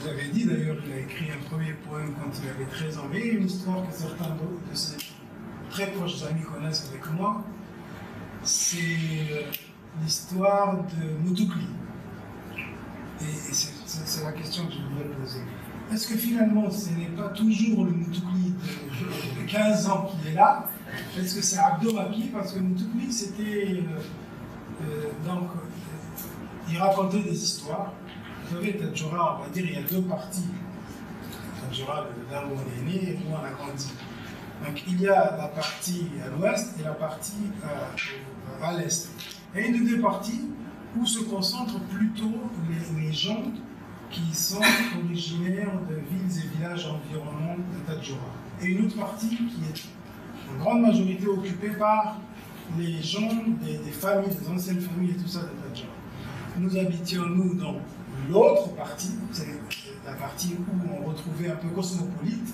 Vous avez dit d'ailleurs qu'il a écrit un premier poème quand il avait 13 ans, mais une histoire que certains de ses très proches amis connaissent avec moi, c'est l'histoire de Moutoukli. Et c'est la question que je voulais poser. Est-ce que finalement ce n'est pas toujours le Moutoukli de 15 ans qui est là? Est-ce que c'est Abdo Maki? Parce que Moutoukli, c'était. Il racontait des histoires. Vous savez, Tadjoura, on va dire, il y a deux parties. Tadjoura, là où on est né et où on a grandi. Donc il y a la partie à l'ouest et la partie à l'est. Et une des deux parties où se concentrent plutôt les gens qui sont originaires de villes et villages environnants de Tadjoura. Et une autre partie qui est en grande majorité occupée par les gens des familles, des anciennes familles et tout ça de Tadjoura. Nous habitions, nous, dans l'autre partie, c'est la partie où on retrouvait un peu cosmopolite.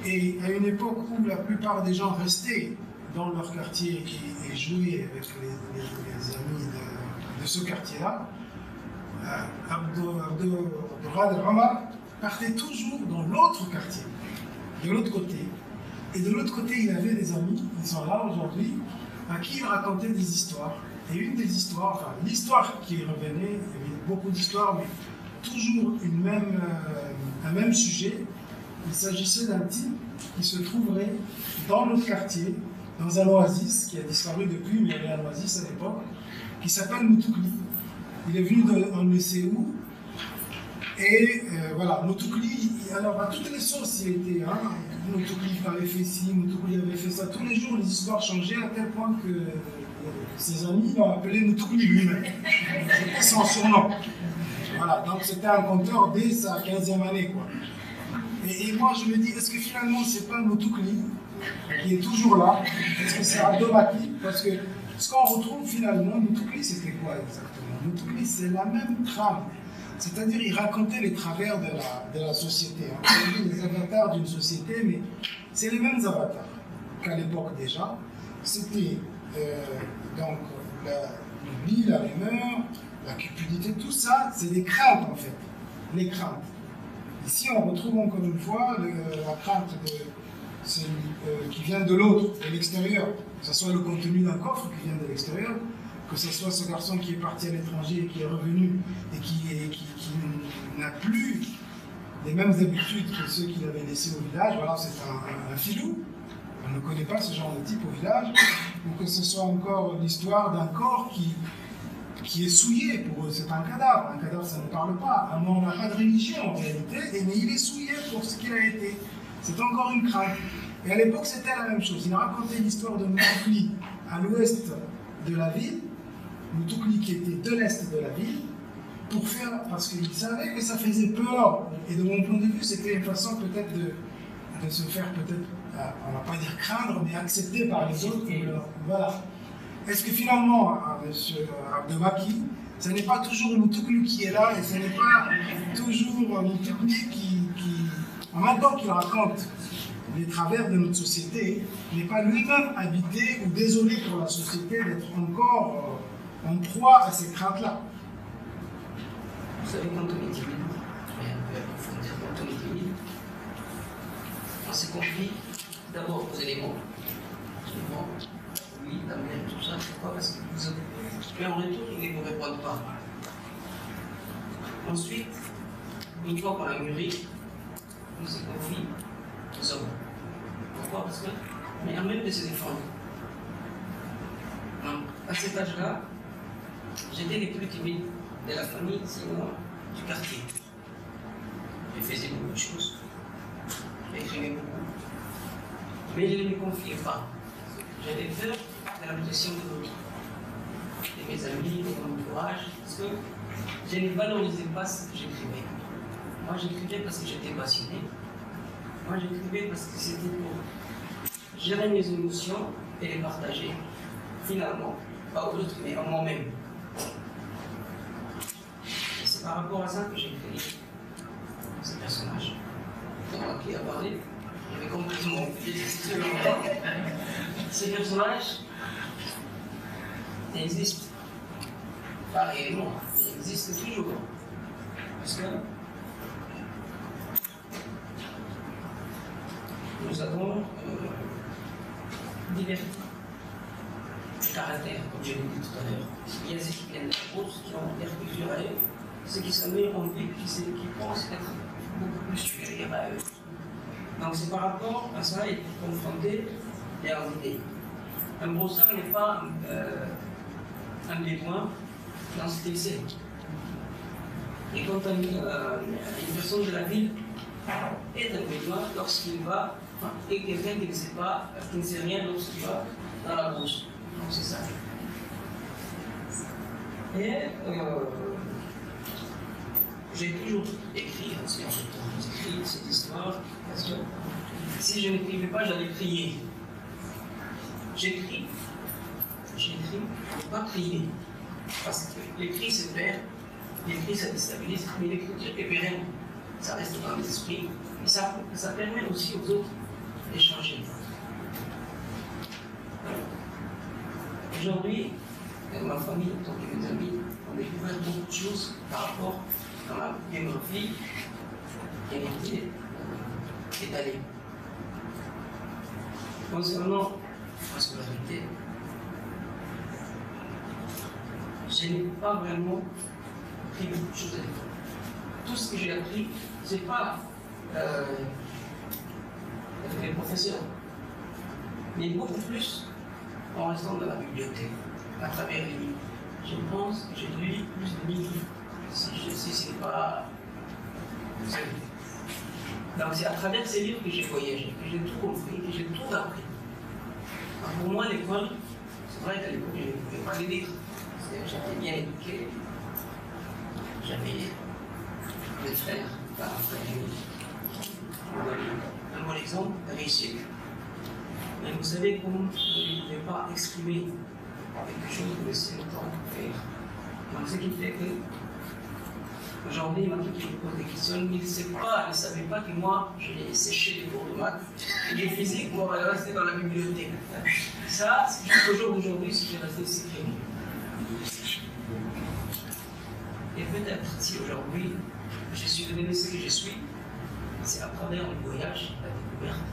Et à une époque où la plupart des gens restaient dans leur quartier et jouaient avec les amis de ce quartier-là, Abdelrad Omar partait toujours dans l'autre quartier, de l'autre côté. Et de l'autre côté, il avait des amis, ils sont là aujourd'hui, à qui il racontait des histoires. Et une des histoires, enfin l'histoire qui revenait, il y avait beaucoup d'histoires, mais toujours un même sujet. Il s'agissait d'un type qui se trouverait dans notre quartier, dans un oasis qui a disparu depuis, mais il y avait un oasis à l'époque, qui s'appelle Moutoukli. Il est venu on ne sait où. Et voilà, Moutoukli, alors à toutes les sources il était, hein, Moutoukli avait fait ci, Moutoukli avait fait ça. Tous les jours les histoires changeaient à tel point que ses amis l'ont appelé Moutoukli lui-même. C'était son surnom. Voilà, donc c'était un conteur dès sa 15e année, quoi. Et moi je me dis, est-ce que finalement c'est pas Moutoukli qui est toujours là? Est-ce que c'est Abdo Maki? Parce que ce qu'on retrouve finalement, Moutoukli c'était quoi exactement? Moutoukli c'est la même trame. C'est-à-dire il racontait les travers de la société. Hein. On dit les avatars d'une société, mais c'est les mêmes avatars qu'à l'époque déjà. C'était donc l'oubli, la rumeur, la cupidité, tout ça, c'est des craintes en fait. Les craintes. Ici, on retrouve encore une fois la crainte de celui qui vient de l'autre, de l'extérieur, que ce soit le contenu d'un coffre qui vient de l'extérieur, que ce soit ce garçon qui est parti à l'étranger et qui est revenu et qui n'a plus les mêmes habitudes que ceux qu'il avait laissés au village. Voilà, c'est un filou. On ne connaît pas ce genre de type au village. Ou que ce soit encore l'histoire d'un corps qui est souillé. Pour eux, c'est un cadavre. Un cadavre, ça ne parle pas. On n'a pas de religion en réalité, mais il est souillé pour ce qu'il a été. C'est encore une crainte. Et à l'époque, c'était la même chose. Il racontait l'histoire de Moutoukli à l'ouest de la ville, Moutoukli qui était de l'est de la ville, parce qu'il savait que ça faisait peur. Et de mon point de vue, c'était une façon peut-être de se faire peut-être, on ne va pas dire craindre, mais accepter par les autres. Voilà. Est-ce que finalement, M. Abdo Maki, ce n'est pas toujours Moutoukli qui est là, et ce n'est pas toujours Moutoukli qui, en même temps qu'il raconte les travers de notre société, n'est pas lui-même habité ou désolé pour la société d'être encore en proie à ces craintes-là? Vous savez, quand on est timide, mais on peut approfondir, quand on est timide, on s'est confié d'abord aux éléments. Souvent, oui, la mère, tout ça, pourquoi? Parce que vous avez. Mais en retour, ils ne vous répondent pas. Ensuite, une fois qu'on a mûri, on se confie aux hommes. Pourquoi? Parce qu'on est à même de se défendre. Donc, à cet âge-là, j'étais les plus timides de la famille, sinon du quartier. Je faisais beaucoup de choses. J'écrivais beaucoup. Mais je ne me confiais pas. J'avais peur de la pression de l'autre, de mes amis, de mon entourage, parce que je ne valorisais pas ce que j'écrivais. Moi, j'écrivais parce que j'étais passionné. Moi, j'écrivais parce que c'était pour gérer mes émotions et les partager. Finalement, pas aux autres, mais à moi-même. Et c'est par rapport à ça que j'ai créé ce personnage. Donc, qui a parlé, j'avais compris mon ces personnages existent. Pas réellement, existe toujours. Parce que nous avons divers caractères, comme je l'ai dit tout à l'heure. Il y a ceux qui viennent de la bourse, qui ont l'air culturels, ceux qui sont meilleurs en vie, puis ceux qui pensent être beaucoup plus supérieurs à eux. Donc c'est par rapport à ça, il faut confronter les réalités. Un brossard n'est pas un bédouin dans ce qu'il sait. Et quand une personne de la ville est un bédouin lorsqu'il va, et quelqu'un qui ne sait pas, qui ne sait rien lorsqu'il va dans la brousse. Donc c'est ça. Et j'ai toujours écrit en sciences autour, j'écris cette histoire, parce que si je n'écrivais pas, j'allais crier. J'écris, pas crier. Parce que l'écrit se perd, l'écrit ça déstabilise, mais l'écriture est pérenne. Ça reste dans l'esprit. Et ça permet aussi aux autres d'échanger. Aujourd'hui, ma famille, autant que mes amis, ont découvert beaucoup de choses par rapport à ma biographie qui a été étalée. Concernant ma scolarité, je n'ai pas vraiment appris beaucoup de choses à l'école. Tout ce que j'ai appris, ce n'est pas avec les professeurs, mais beaucoup plus en restant dans la bibliothèque, à travers les livres. Je pense que j'ai lu plus de 1000 livres, si ce n'est pas seul. Donc c'est à travers ces livres que j'ai voyagé, que j'ai tout compris, que j'ai tout appris. Alors pour moi, l'école, c'est vrai qu'à l'époque, je ne pouvais pas les lire. J'étais bien éduqué. J'avais des frères, un frère. Un bon exemple, réussir. Mais vous savez, comme je ne pouvais pas exprimer quelque chose de laisser le temps faire. Donc ce qui fait que aujourd'hui, il m'a dit qu'il me pose des questions, mais il ne savait pas que moi, je l'ai séché les cours de maths et de physique pour rester dans la bibliothèque. Ça, c'est jusqu'au jour d'aujourd'hui, si j'ai resté secret. Et peut-être si aujourd'hui, je suis devenu ce que je suis, c'est à travers le voyage, la découverte,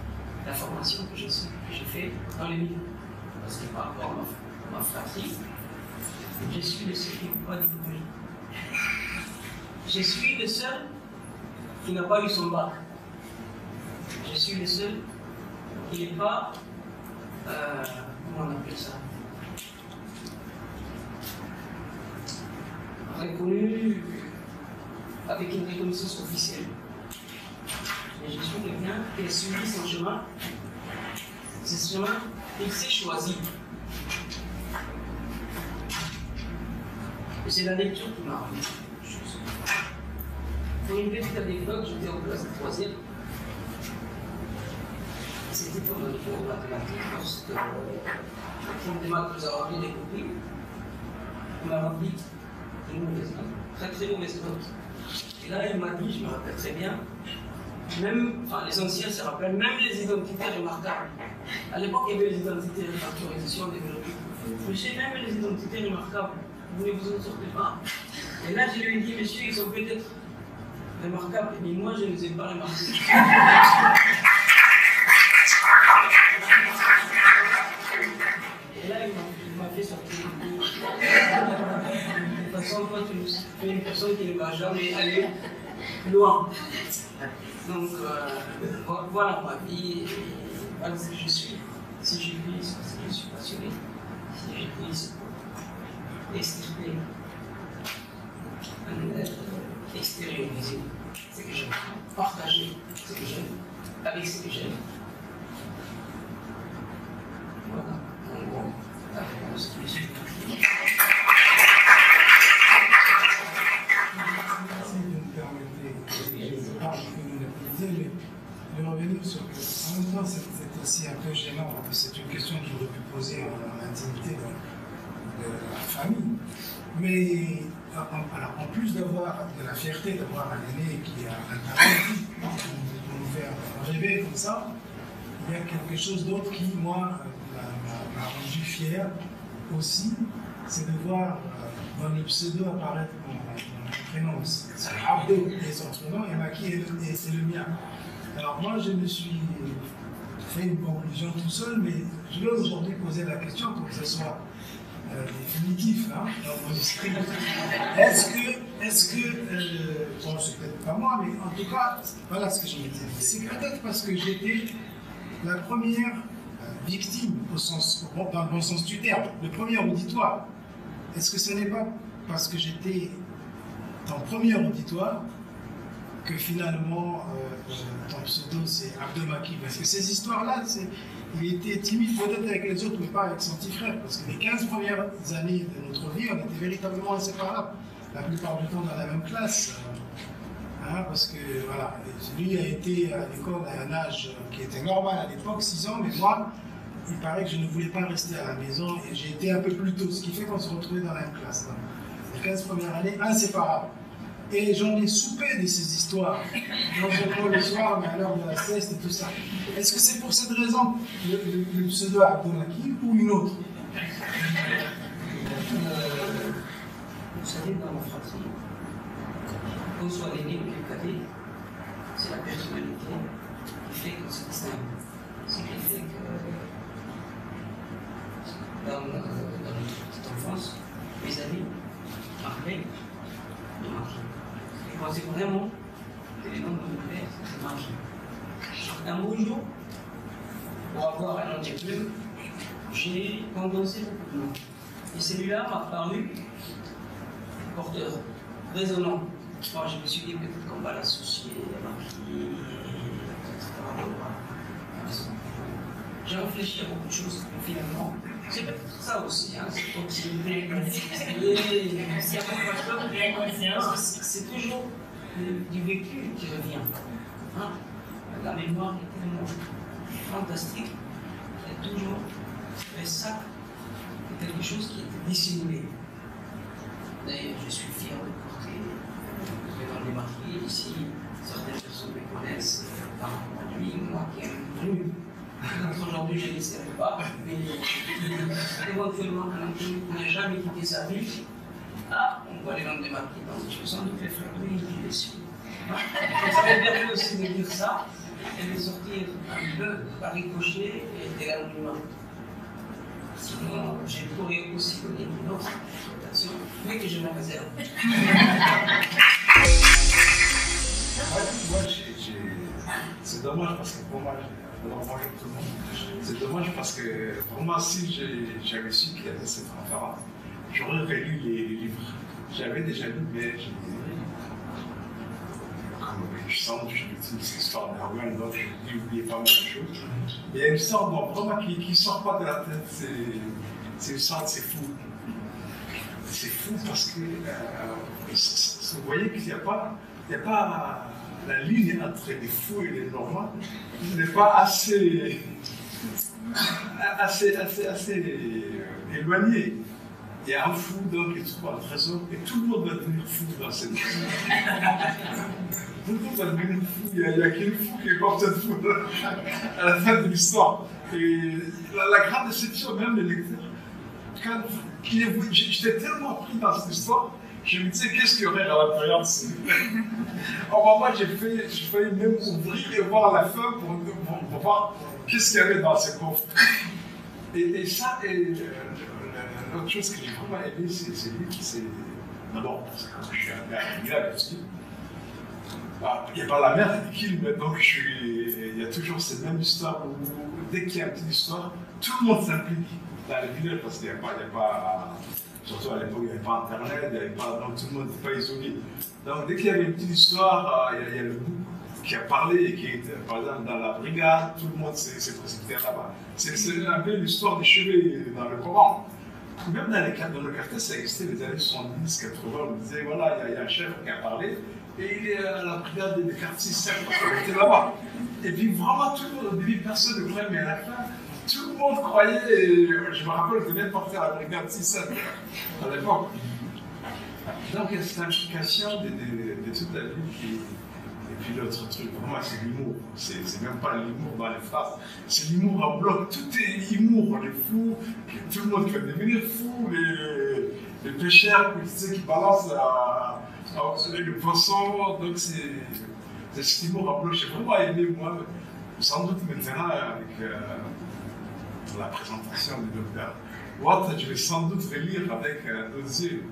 la formation que j'ai fait dans les milieux. Parce que par rapport à ma fratrie, je suis le seul qui n'a pas diplômé. Je suis le seul qui n'a pas eu son bac. Je suis le seul qui n'est pas, comment on appelle ça, reconnu avec une reconnaissance officielle. Et je suis quelqu'un qui a suivi son chemin. Ce chemin, il s'est choisi. Et c'est la lecture qui m'a rendu. Pour une petite anecdote, j'étais en classe de 3e. C'était pendant le cours de mathématiques, lorsque le prof de maths nous a rempli des copies. Il m'a rempli une mauvaise note, très très mauvaise note. Et là, il m'a dit, je me rappelle très bien, même, enfin les anciens se rappellent, même les identités remarquables. À l'époque, il y avait les identités de factorisation développées. Monsieur, même les identités remarquables, vous ne vous en sortez pas. Et là, je lui ai dit, monsieur, ils sont peut-être remarquables, mais moi, je ne les ai pas remarqués. Et là, il m'a fait sortir. De toute façon, toi, tu es une personne qui ne va jamais aller loin. Donc, voilà ma vie, voilà ce que je suis. Si j'écris, c'est parce que je suis passionné. Si j'écris, c'est pour extirper, extérioriser ce que j'aime, partager ce que j'aime, avec ce que j'aime. Voilà, en gros, la réponse que je suis. De revenir sur que, en même temps, c'est aussi un peu gênant, c'est une question que j'aurais pu poser en intimité de la famille. Mais en plus d'avoir de la fierté d'avoir un aîné qui a un talent pour nous faire rêver comme ça, il y a quelque chose d'autre qui, moi, m'a rendu fier aussi, c'est de voir dans le pseudo apparaître mon prénom. C'est Abdo et son prénom, et Maki et c'est le mien. Alors moi, je me suis fait une conclusion tout seul, mais je vais aujourd'hui poser la question pour que ce soit définitif hein, dans mon esprit. Est-ce que bon, c'est peut-être pas moi, mais en tout cas, voilà ce que je m'étais dit. C'est peut-être parce que j'étais la première victime, dans le bon sens du terme, le premier auditoire. Est-ce que ce n'est pas parce que j'étais ton premier auditoire que finalement ton pseudo c'est Abdomaki? Parce que ces histoires-là, il était timide peut-être avec les autres, mais pas avec son petit frère. Parce que les 15 premières années de notre vie, on était véritablement inséparables. La plupart du temps dans la même classe. Hein, parce que voilà, lui a été à l'école à un âge qui était normal à l'époque, 6 ans, mais moi, il paraît que je ne voulais pas rester à la maison et j'ai été un peu plus tôt, ce qui fait qu'on se retrouvait dans la même classe. Donc, les 15 premières années, inséparables. Et j'en ai soupé de ces histoires, non seulement le soir, mais à l'heure de la sieste et tout ça. Est-ce que c'est pour cette raison le pseudo Abdomaki ou une autre? Vous savez, dans la fratrie, qu'on soit l'aîné ou le cadet, c'est la personnalité qui fait qu'on se distingue. Ce qui fait que dans notre petite enfance, mes amis m'appelaient de manger. Ils pensaient vraiment que les noms de mon père, c'est manger. Un beau jour, pour avoir un nom de plume, j'ai condensé beaucoup de noms. Et celui-là m'a paru porteur, résonnant. Moi, je me suis dit peut-être qu'on va l'associer à ma fille, etc. J'ai réfléchi à beaucoup de choses, mais finalement, c'est peut-être ça aussi, hein, c'est continuer. C'est toujours du vécu qui revient. Hein. La mémoire est tellement fantastique, il y a toujours fait ça, quelque chose qui était dissimulé. D'ailleurs, je suis fier de porter devant les marquis ici. Certaines personnes me connaissent par lui, moi qui aime plus. Aujourd'hui, je ne les savais pas, mais éventuellement, on n'a jamais quitté sa ville. Ah, on voit les noms des marquis, donc je sens doute les frères, oui, je les suis. Ça m'a permis aussi de dire ça et de sortir un peu par ricochet et de l'anonymat. Sinon, j'ai pourrais aussi donner une autre interprétation, mais que je me réserve. Moi, c'est dommage parce que pour moi, c'est dommage parce que pour moi, si j'avais su qu'il y avait cette conférence, j'aurais relu les livres. J'avais déjà lu, mais comme je sens que je me dis cette histoire d'Arwen, donc j'ai oublié pas mal de choses. Il y a une sorte vraiment qui ne sort pas de la tête, c'est une sorte, c'est fou. C'est fou parce que vous voyez qu'il n'y a pas la ligne entre les fous et les normaux n'est pas assez éloignée. Il y a un fou donc qui trouve un trésor et tout le monde va devenir fou dans cette vie. Tout le monde va devenir fou. Il y a quel fou qui est pas peut-être fou à la fin de l'histoire. Et la grande déception même des lecteurs. Quand j'étais tellement pris dans cette histoire, je me disais qu'est-ce qu'il y aurait à l'intérieur de ce livre. En moi, j'ai failli même ouvrir et voir la fin pour voir qu'est-ce qu'il y avait dans ce coffre. Et ça, l'autre chose que j'ai vraiment aimé, c'est lui qui s'est. D'abord, parce que je suis un gars agréable aussi. Il n'y a pas la mère qui mais donc il y a toujours cette même histoire où dès qu'il y a une petite histoire, tout le monde s'implique dans les villages parce qu'il n'y a pas. Surtout à l'époque, il n'y avait pas Internet, donc tout le monde n'était pas isolé. Donc dès qu'il y avait une petite histoire, il y a le bout qui a parlé et qui était, par exemple, dans la brigade, tout le monde s'est précipité là-bas. C'est un peu l'histoire des chevets dans le Coran. Même dans le quartier, ça existait les années 70, 80, on disait voilà, il y a un chef qui a parlé, et il est à la brigade des quartiers 5, il était là-bas. Et puis vraiment, tout le monde, au début, personne ne croyait, mais à la fin, tout le monde croyait, et je me rappelle, je devais porter à la brigade 6 à l'époque. Donc il y a cette implication de toute la ville qui puis l'autre truc, vraiment, c'est l'humour. C'est même pas l'humour dans les phrases, c'est l'humour en bloc. Tout est humour, les fous, tout le monde qui va devenir fou, les pêcheurs qui balancent le poisson. Donc c'est cet humour en bloc. J'ai vraiment aimé, moi, sans doute maintenant, avec la présentation du docteur Watt, je vais sans doute relire avec d'autres yeux.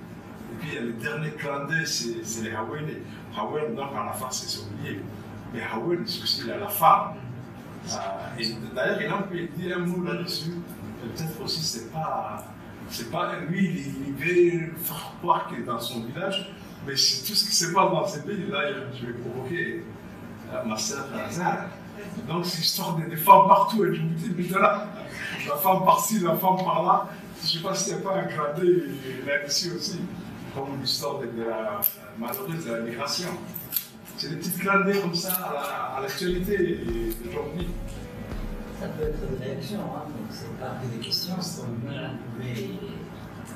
Et puis il y a le dernier clin d'œil, c'est les Hawaiians. Hawaï, donc à la fin, c'est oublié. Mais Hawaï, c'est aussi la femme. Et d'ailleurs, il a un peu dit un mot là-dessus. Peut-être aussi, c'est pas lui, il veut faire croire qu'il est dans son village, mais c'est tout ce qui se passe dans ces pays-là, je vais provoquer ma sœur Zara. Donc, c'est l'histoire des femmes partout. Et je me dis, mais là, la femme par-ci, la femme par-là. Je ne sais pas s'il n'y a pas un clin d'œil là-dessus aussi, comme l'histoire malheureuse de la migration. C'est des petites clins d'œil comme ça à l'actualité d'aujourd'hui. Ça peut être des réactions, hein, donc c'est pas que des questions, c'est comme vous pouvez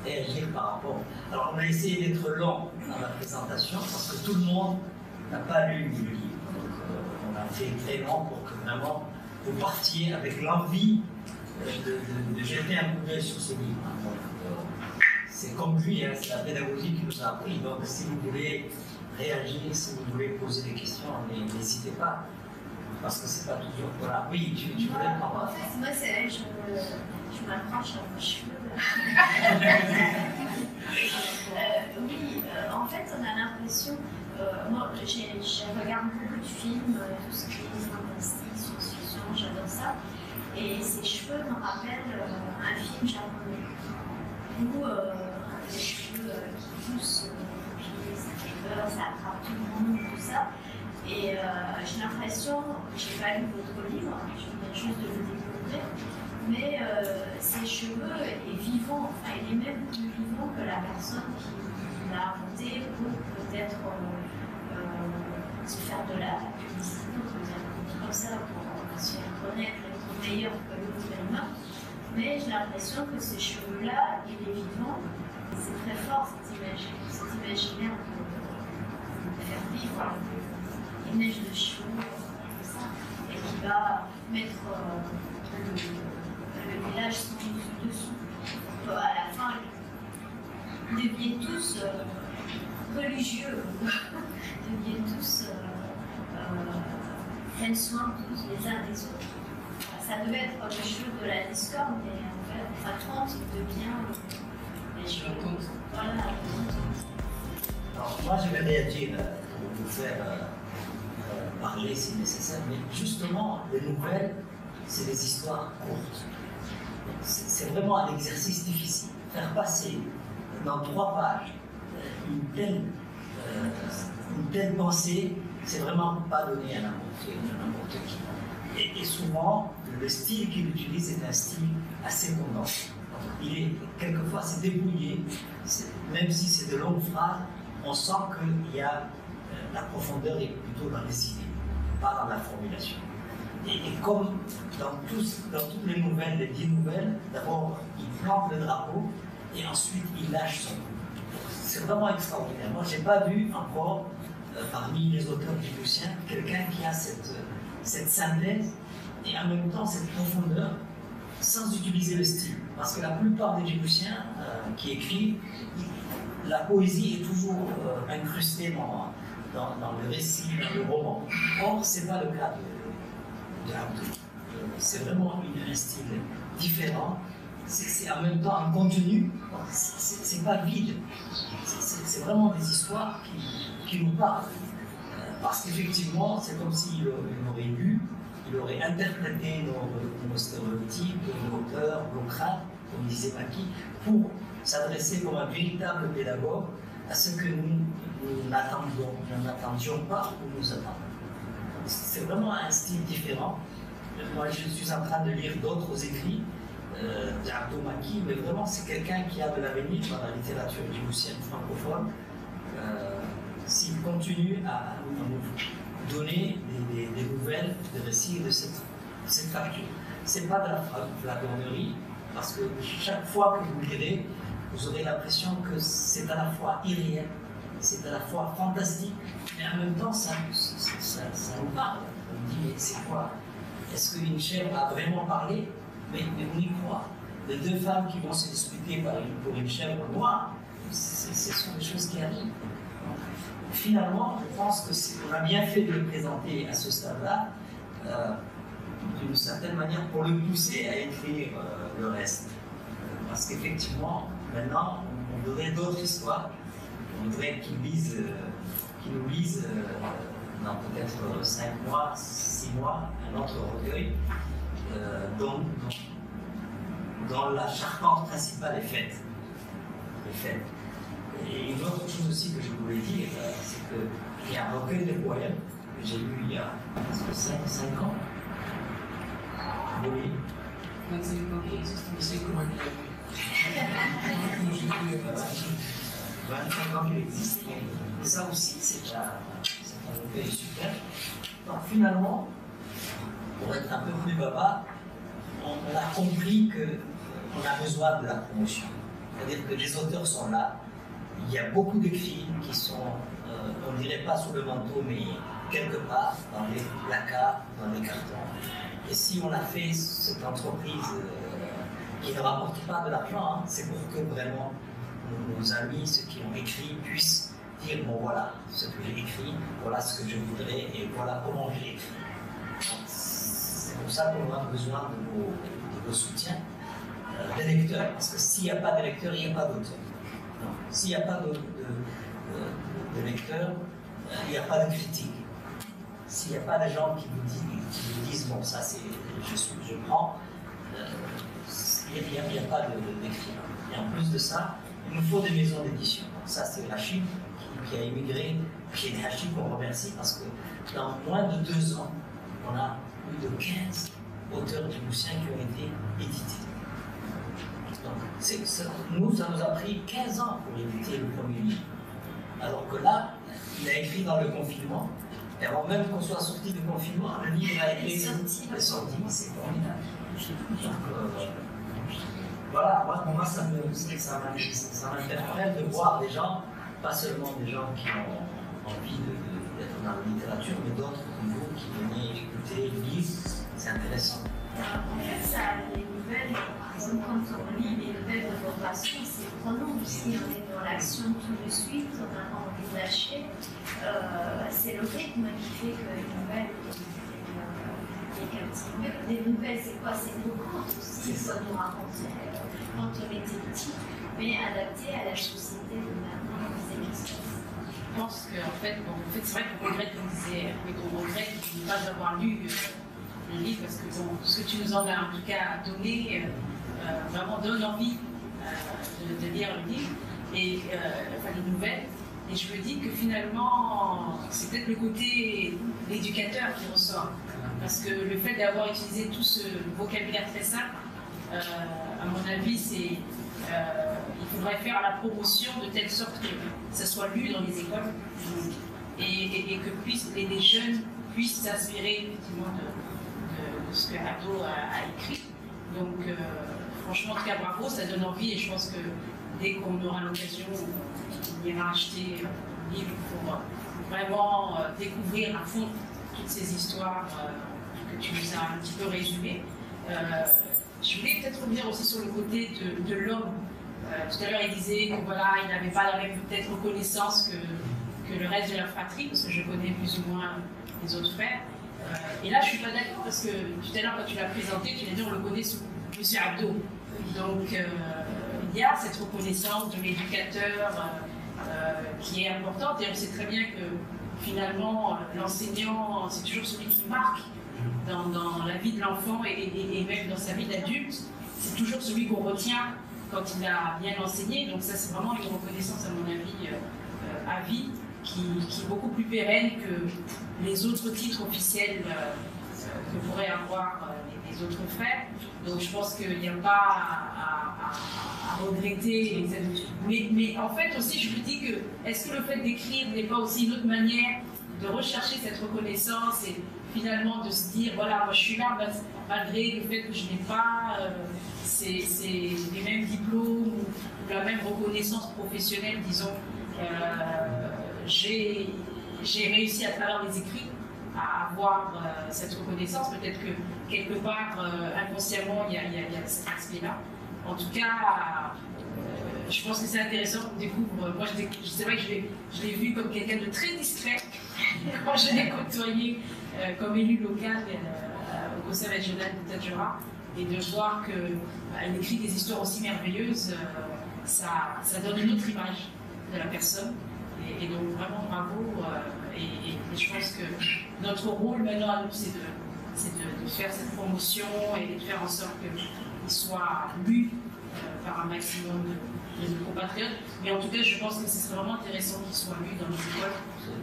réagir par rapport. Alors on a essayé d'être long dans la présentation parce que tout le monde n'a pas lu le livre. Donc on a fait très long pour que vraiment vous partiez avec l'envie de jeter un coup d'œil sur ce livre. Donc c'est comme lui, hein, c'est la pédagogie qui nous a appris. Donc si vous voulez réagir, si vous voulez poser des questions, n'hésitez pas. Parce que c'est pas toujours. Voilà. Oui, tu voulais prendre. En fait, moi, je m'accroche à mes cheveux. Oui, en fait, on a l'impression. Moi, je regarde beaucoup de films, tout ce qui est fantastique, science-fiction, j'adore ça. Et ses cheveux me rappellent un film japonais où les cheveux qui poussent, puis ça fait peur, ça attrape tout le monde, tout ça. Et j'ai l'impression, je n'ai pas lu votre livre, je viens juste de le découvrir, mais ses cheveux est vivant, enfin il est même plus vivant que la personne qui l'a inventé pour peut-être se faire de la publicité, on peut dire comme ça, pour se faire connaître, être meilleur que l'autre humain. Mais j'ai l'impression que ces cheveux-là, il est vivant, c'est très fort cet imaginaire de faire vivre une neige de cheveux, comme ça, et qui va mettre le village sans dessous. À la fin, ils deviennent tous religieux, ils deviennent tous prennent soin tous les uns des autres. Ça devait être les cheveux de la discorde, mais en fait, à 30, il devient les cheveux. Voilà. Alors, moi, je vais réagir pour vous faire parler si nécessaire, mais justement, les nouvelles, c'est des histoires courtes. C'est vraiment un exercice difficile. Faire passer dans 3 pages une telle pensée, c'est vraiment pas donné à n'importe qui. Et souvent, le style qu'il utilise est un style assez condensé. Quelquefois, c'est débrouillé, même si c'est de longues phrases, on sent qu'il y a la profondeur est plutôt dans les idées, pas dans la formulation. Et comme dans toutes les nouvelles, les 10 nouvelles, d'abord il plante le drapeau et ensuite il lâche son coup. C'est vraiment extraordinaire. Moi, je n'ai pas vu encore, parmi les auteurs djiboutiens, quelqu'un qui a cette synthèse et en même temps cette profondeur sans utiliser le style. Parce que la plupart des djiboutiens qui écrivent, la poésie est toujours incrustée dans le récit, dans le roman. Or, ce n'est pas le cas de Abdou. C'est vraiment un style différent. C'est en même temps un contenu. C'est pas vide. C'est vraiment des histoires qui nous parlent. Parce qu'effectivement, c'est comme s'il aurait lu, il aurait interprété nos stéréotypes, nos peurs, nos craintes, comme disait Maki, pour s'adresser comme un véritable pédagogue à ce que nous n'attendions pas ou nous attendons. C'est vraiment un style différent. Moi, je suis en train de lire d'autres écrits d'Abdou Maki, mais vraiment, c'est quelqu'un qui a de l'avenir dans la littérature djiboutienne francophone. S'il continue à nous donner des nouvelles, des récits de cette facture. Ce n'est pas de la flagornerie, parce que chaque fois que vous lirez, vous aurez l'impression que c'est à la fois irréel c'est à la fois fantastique, mais en même temps, ça nous parle. On dit, mais c'est quoi? Est-ce qu'une chèvre a vraiment parlé? Mais on y croit. Les deux femmes qui vont se disputer pour une chèvre noire, ce sont des choses qui arrivent. Donc, finalement, je pense qu'on a bien fait de le présenter à ce stade-là, d'une certaine manière, pour le pousser à écrire le reste. Parce qu'effectivement, maintenant, on voudrait d'autres histoires. On voudrait qu'ils nous lisent dans peut-être 5 mois, 6 mois, un autre recueil dont la charpente principale est faite. Et une autre chose aussi que je voulais dire, c'est qu'il y a un recueil de poèmes que j'ai lu il y a 5 ans. Oui. 25 ans qu'il existe, mais c'est quoi? 25 ans qu'il existe. Et ça aussi, c'est un recueil super. Donc finalement, pour être un peu plus baba, on a compris qu'on a besoin de la promotion. C'est-à-dire que les auteurs sont là. Il y a beaucoup d'écrits qui sont, on ne dirait pas sous le manteau, mais quelque part dans les placards, dans les cartons. Et si on a fait cette entreprise qui ne rapporte pas de l'argent, hein, c'est pour que vraiment nos amis, ceux qui ont écrit, puissent dire, bon voilà ce que j'ai écrit, voilà ce que je voudrais et voilà comment je l'ai écrit. C'est pour ça qu'on a besoin de vos soutiens, des lecteurs, parce que s'il n'y a pas de lecteurs, il n'y a pas d'auteur. S'il n'y a pas de lecteurs, il n'y a pas de critique. S'il n'y a pas de gens qui vous disent bon, ça c'est, je prends, il n'y a pas d'écrivain. Et en plus de ça, il nous faut des maisons d'édition. Ça, c'est Rachid qui a émigré chez Rachid qu'on remercie parce que dans moins de 2 ans, on a plus de 15 auteurs djiboutiens qui ont été édités. Donc, nous, ça nous a pris 15 ans pour éditer le premier livre. Alors que là, il a écrit dans le confinement. Et avant même qu'on soit sorti du confinement, le livre a été sorti, c'est formidable. Donc, voilà, moi ça m'interpelle de voir des gens, pas seulement des gens qui ont envie d'être dans la littérature, mais d'autres comme vous qui venaient écouter, lire, c'est intéressant. En fait, ça, les nouvelles, par exemple, quand on lit les nouvelles de vos passions, c'est prenant aussi, on est dans l'action tout de suite, on a envie de lâcher. C'est le rythme qui fait que les nouvelles est captivées. Les nouvelles, c'est quoi? C'est nos contes aussi, ça nous racontait quand on était petit, mais adapté à la société de maintenant, c'est qu'est-ce qui se passe. Je pense qu'en fait, c'est vrai qu'on regrette, comme disait, on regrette de ne pas avoir lu le livre, parce que bon, ce que tu nous en as en tout cas donné vraiment donne envie de lire le livre, et enfin les nouvelles. Et je me dis que finalement, c'est peut-être le côté l'éducateur qui ressort. Parce que le fait d'avoir utilisé tout ce vocabulaire très simple, à mon avis, il faudrait faire la promotion de telle sorte que ça soit lu dans les écoles et que les jeunes puissent s'inspirer effectivement de ce que Abdo a écrit. Donc, franchement, en tout cas, bravo, ça donne envie, et je pense que dès qu'on aura l'occasion, on ira acheter le livre pour vraiment découvrir à fond toutes ces histoires que tu nous as un petit peu résumées. Je voulais peut-être revenir aussi sur le côté de l'homme. Tout à l'heure, il disait que voilà, il n'avait pas la même peut-être reconnaissance que le reste de la fratrie, parce que je connais plus ou moins les autres frères. Et là, je ne suis pas d'accord, parce que tout à l'heure, quand tu l'as présenté, tu l'as dit, on le connaît sous M. Abdo. Donc, il y a cette reconnaissance de l'éducateur qui est importante, et on sait très bien que finalement, l'enseignant, c'est toujours celui qui marque dans la vie de l'enfant et même dans sa vie d'adulte. C'est toujours celui qu'on retient quand il a bien enseigné. Donc ça, c'est vraiment une reconnaissance, à mon avis, à vie, qui est beaucoup plus pérenne que les autres titres officiels que pourraient avoir les autres frères. Donc je pense qu'il n'y a pas à regretter. Mais en fait aussi, je me dis que est-ce que le fait d'écrire n'est pas aussi une autre manière de rechercher cette reconnaissance et finalement de se dire, voilà, moi je suis là malgré le fait que je n'ai pas les mêmes diplômes ou la même reconnaissance professionnelle, disons, J'ai réussi à travers mes écrits à avoir cette reconnaissance. Peut-être que quelque part, inconsciemment, il y a cet aspect-là. En tout cas, je pense que c'est intéressant qu'on découvre. Moi, c'est vrai que je l'ai vu comme quelqu'un de très discret quand je l'ai côtoyé comme élu local au Conseil régional de Tadjoura. Et de voir qu'elle écrit des histoires aussi merveilleuses, ça donne une autre image de la personne. Et donc vraiment bravo. Et je pense que notre rôle maintenant à nous, c'est de faire cette promotion et de faire en sorte qu'il soit lu par un maximum de nos compatriotes. Mais en tout cas, je pense que ce serait vraiment intéressant qu'il soit lu dans nos écoles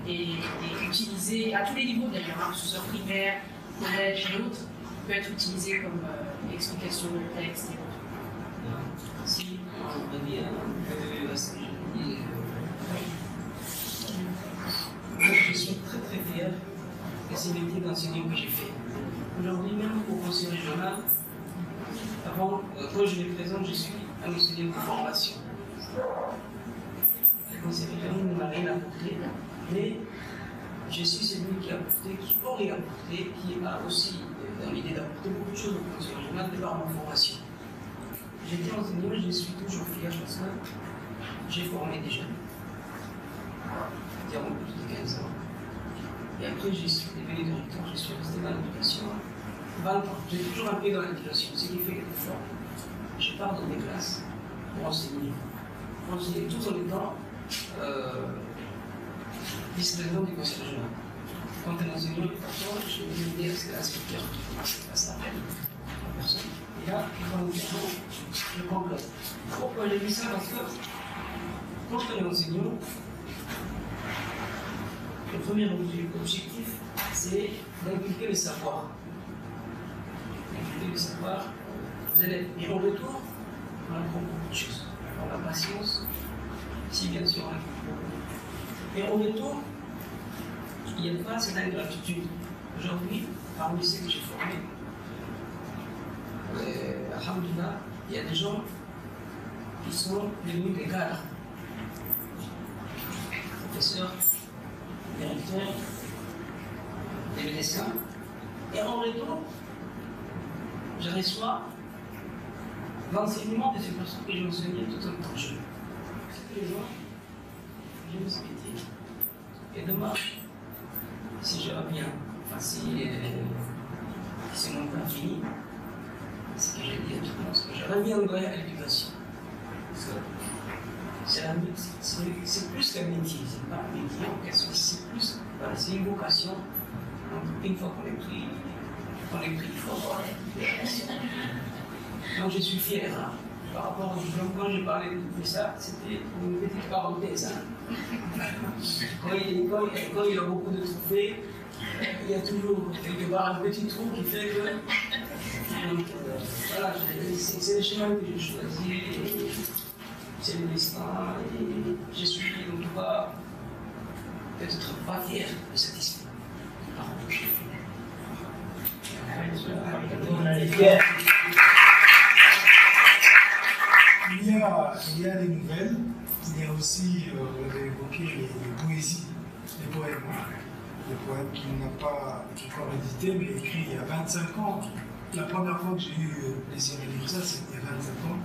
et utilisé à tous les niveaux d'ailleurs, que ce soit primaire, collège et autres, peut être utilisé comme explication de texte et autres. Si on revient un peu à ce que je dis, je suis très très fier de ces métiers d'enseignant que j'ai fait. Aujourd'hui, même au conseil régional, avant, quand je les présente, je suis un enseignant de formation. Le conseil régional ne m'a rien apporté, mais je suis celui qui a apporté, qui aurait apporté, qui a aussi dans l'idée d'apporter beaucoup de choses au conseil régional de par ma formation. J'étais enseignant, je suis toujours fier parce que j'ai formé des jeunes, environ plus de 15 ans. Et après, je suis devenu directeur, je suis resté dans l'éducation 20 ans. J'ai toujours un pied dans l'éducation, ce qui fait que des fois, je pars dans des classes pour enseigner. Pour enseigner tout en étant vice-président du conseil régional. Quand un enseignant est partant, je vais lui dire que l'inspecteur passe la peine à personne. Et là, volontairement, je complète. Pourquoi j'ai dit ça? Parce que quand je suis enseignant, le premier objectif, c'est d'inculquer le savoir. D'inculquer le savoir aux élèves. Et en retour, on apprend beaucoup de choses. On a la patience, si bien sûr on a beaucoup. Et en retour, il y a une phase, c'est l'ingratitude. Aujourd'hui, parmi ceux que j'ai formés, alhamdoulilah, il y a des gens qui sont devenus des cadres, professeurs, directeurs, des médecins. Et en retour, je reçois l'enseignement de ces personnes que j'ai enseignées tout en étant jeune. C'est que les gens, j'aime ce métier. Et demain, si je reviens, enfin si c'est mon temps fini, c'est ce que j'ai dit à tout le monde, c'est que je reviendrai à l'éducation. C'est plus qu'un métier, c'est pas un métier en question, c'est plus, voilà, c'est une vocation. Donc, une fois qu'on est pris, il faut avoir l'éducation. Donc je suis fier, hein. Par rapport au diplôme, quand j'ai parlé de ça, c'était une petite parenthèse. Hein. Quand il y a beaucoup de trophées, il y a toujours quelque part un petit trou qui fait que. Donc, voilà, c'est le chemin que j'ai choisi, c'est le destin, et je suis en tout cas peut-être pas fier de cet esprit. Par contre, je suis fier. Il y a des nouvelles, il y a aussi, vous avez évoqué les poésies, les poèmes. Des poèmes qu'il n'a pas encore édités, mais écrits il y a 25 ans. La première fois que j'ai eu le plaisir de lire ça, c'était il y a 25 ans.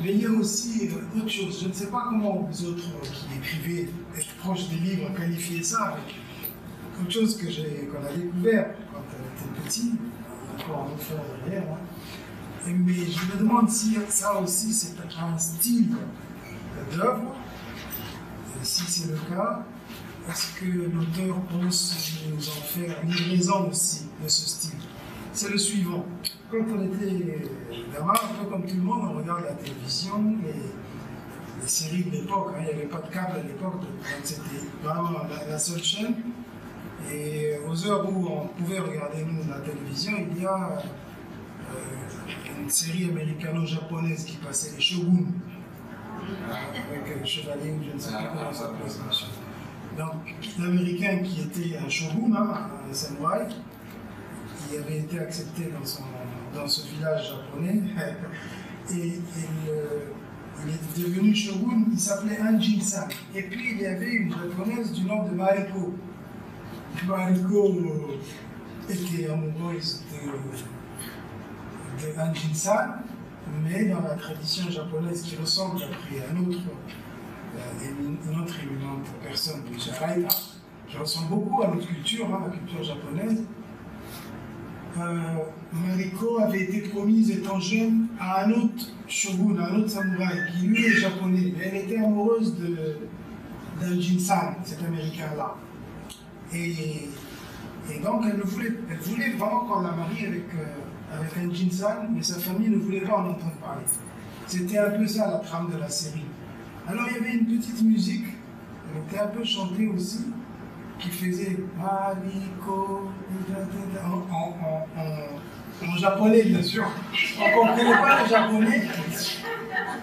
Mais il y a aussi autre chose. Je ne sais pas comment vous autres qui écrivez, être proches des livres, qualifiez ça avec autre chose qu'on a découvert quand on était petit, encore un autre frère derrière. Hein. Mais je me demande si ça aussi c'est un style d'œuvre. Si c'est le cas, est-ce que l'auteur pense nous en faire une raison aussi de ce style? C'est le suivant. Quand on était gamin, un peu comme tout le monde, on regarde la télévision, les séries de l'époque, hein, il n'y avait pas de câble à l'époque, donc c'était vraiment la seule chaîne. Et aux heures où on pouvait regarder nous la télévision, il y a une série américano-japonaise qui passait, les Shogun. Avec un chevalier ou je ne sais pas comment ça s'appelle. Donc, l'Américain qui était un shogun, hein, un samouraï, qui avait été accepté dans ce village japonais, et il est devenu shogun, il s'appelait Anjin-san. Et puis il y avait une japonaise du nom de Mariko. Mariko était amoureuse de Anjin-san, mais dans la tradition japonaise qui ressemble, j'ai pris une autre éminente personne de Sharaïta, qui ressemble beaucoup à notre culture, la culture japonaise. Mariko avait été promise étant jeune à un autre shogun, à un autre samouraï, qui lui est japonais, mais elle était amoureuse d'Anjin-san, cet américain-là. Et donc elle voulait vraiment qu'on la marie avec Anjin-san, mais sa famille ne voulait pas en entendre parler. C'était un peu ça la trame de la série. Alors il y avait une petite musique, elle était un peu chantée aussi, qui faisait Mariko en japonais, bien sûr. On ne comprenait pas le japonais.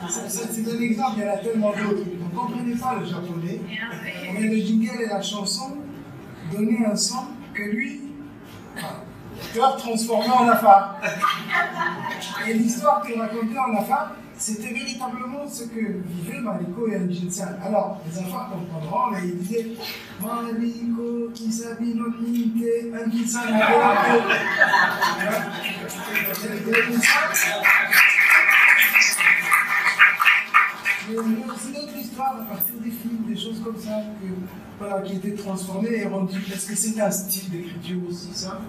C'est un exemple, il y en a tellement d'autres. On ne comprenait pas le japonais. Mais le jingle et la chanson donnaient un son que lui, cœur transformé en affaire. Et l'histoire qu'il racontait en affaire, c'était véritablement ce que vivaient Mariko et Anjin-san. Alors, les enfants comprendront, mais ils disaient Mariko, Kisabi no Ninte, Anjin-san, mais aussi d'autres histoires à partir des films, des choses comme ça, qui étaient transformées et rendues. Est-ce que c'est un style d'écriture aussi, ça?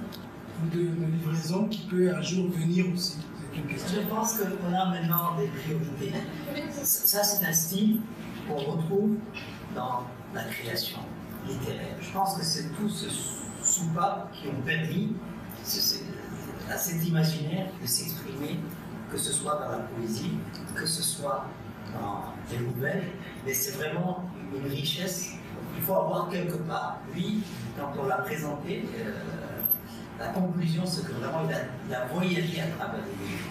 Ou de livraison qui peut un jour venir aussi? Je pense qu'on a maintenant des priorités. Ça, c'est un style qu'on retrouve dans la création littéraire. Je pense que c'est tous ces soupapes qui ont permis à cet imaginaire de s'exprimer, que ce soit dans la poésie, que ce soit dans les nouvelles, mais c'est vraiment une richesse. Il faut avoir quelque part, lui, quand on l'a présenté, la conclusion, c'est que vraiment il a voyagé à travers les livres.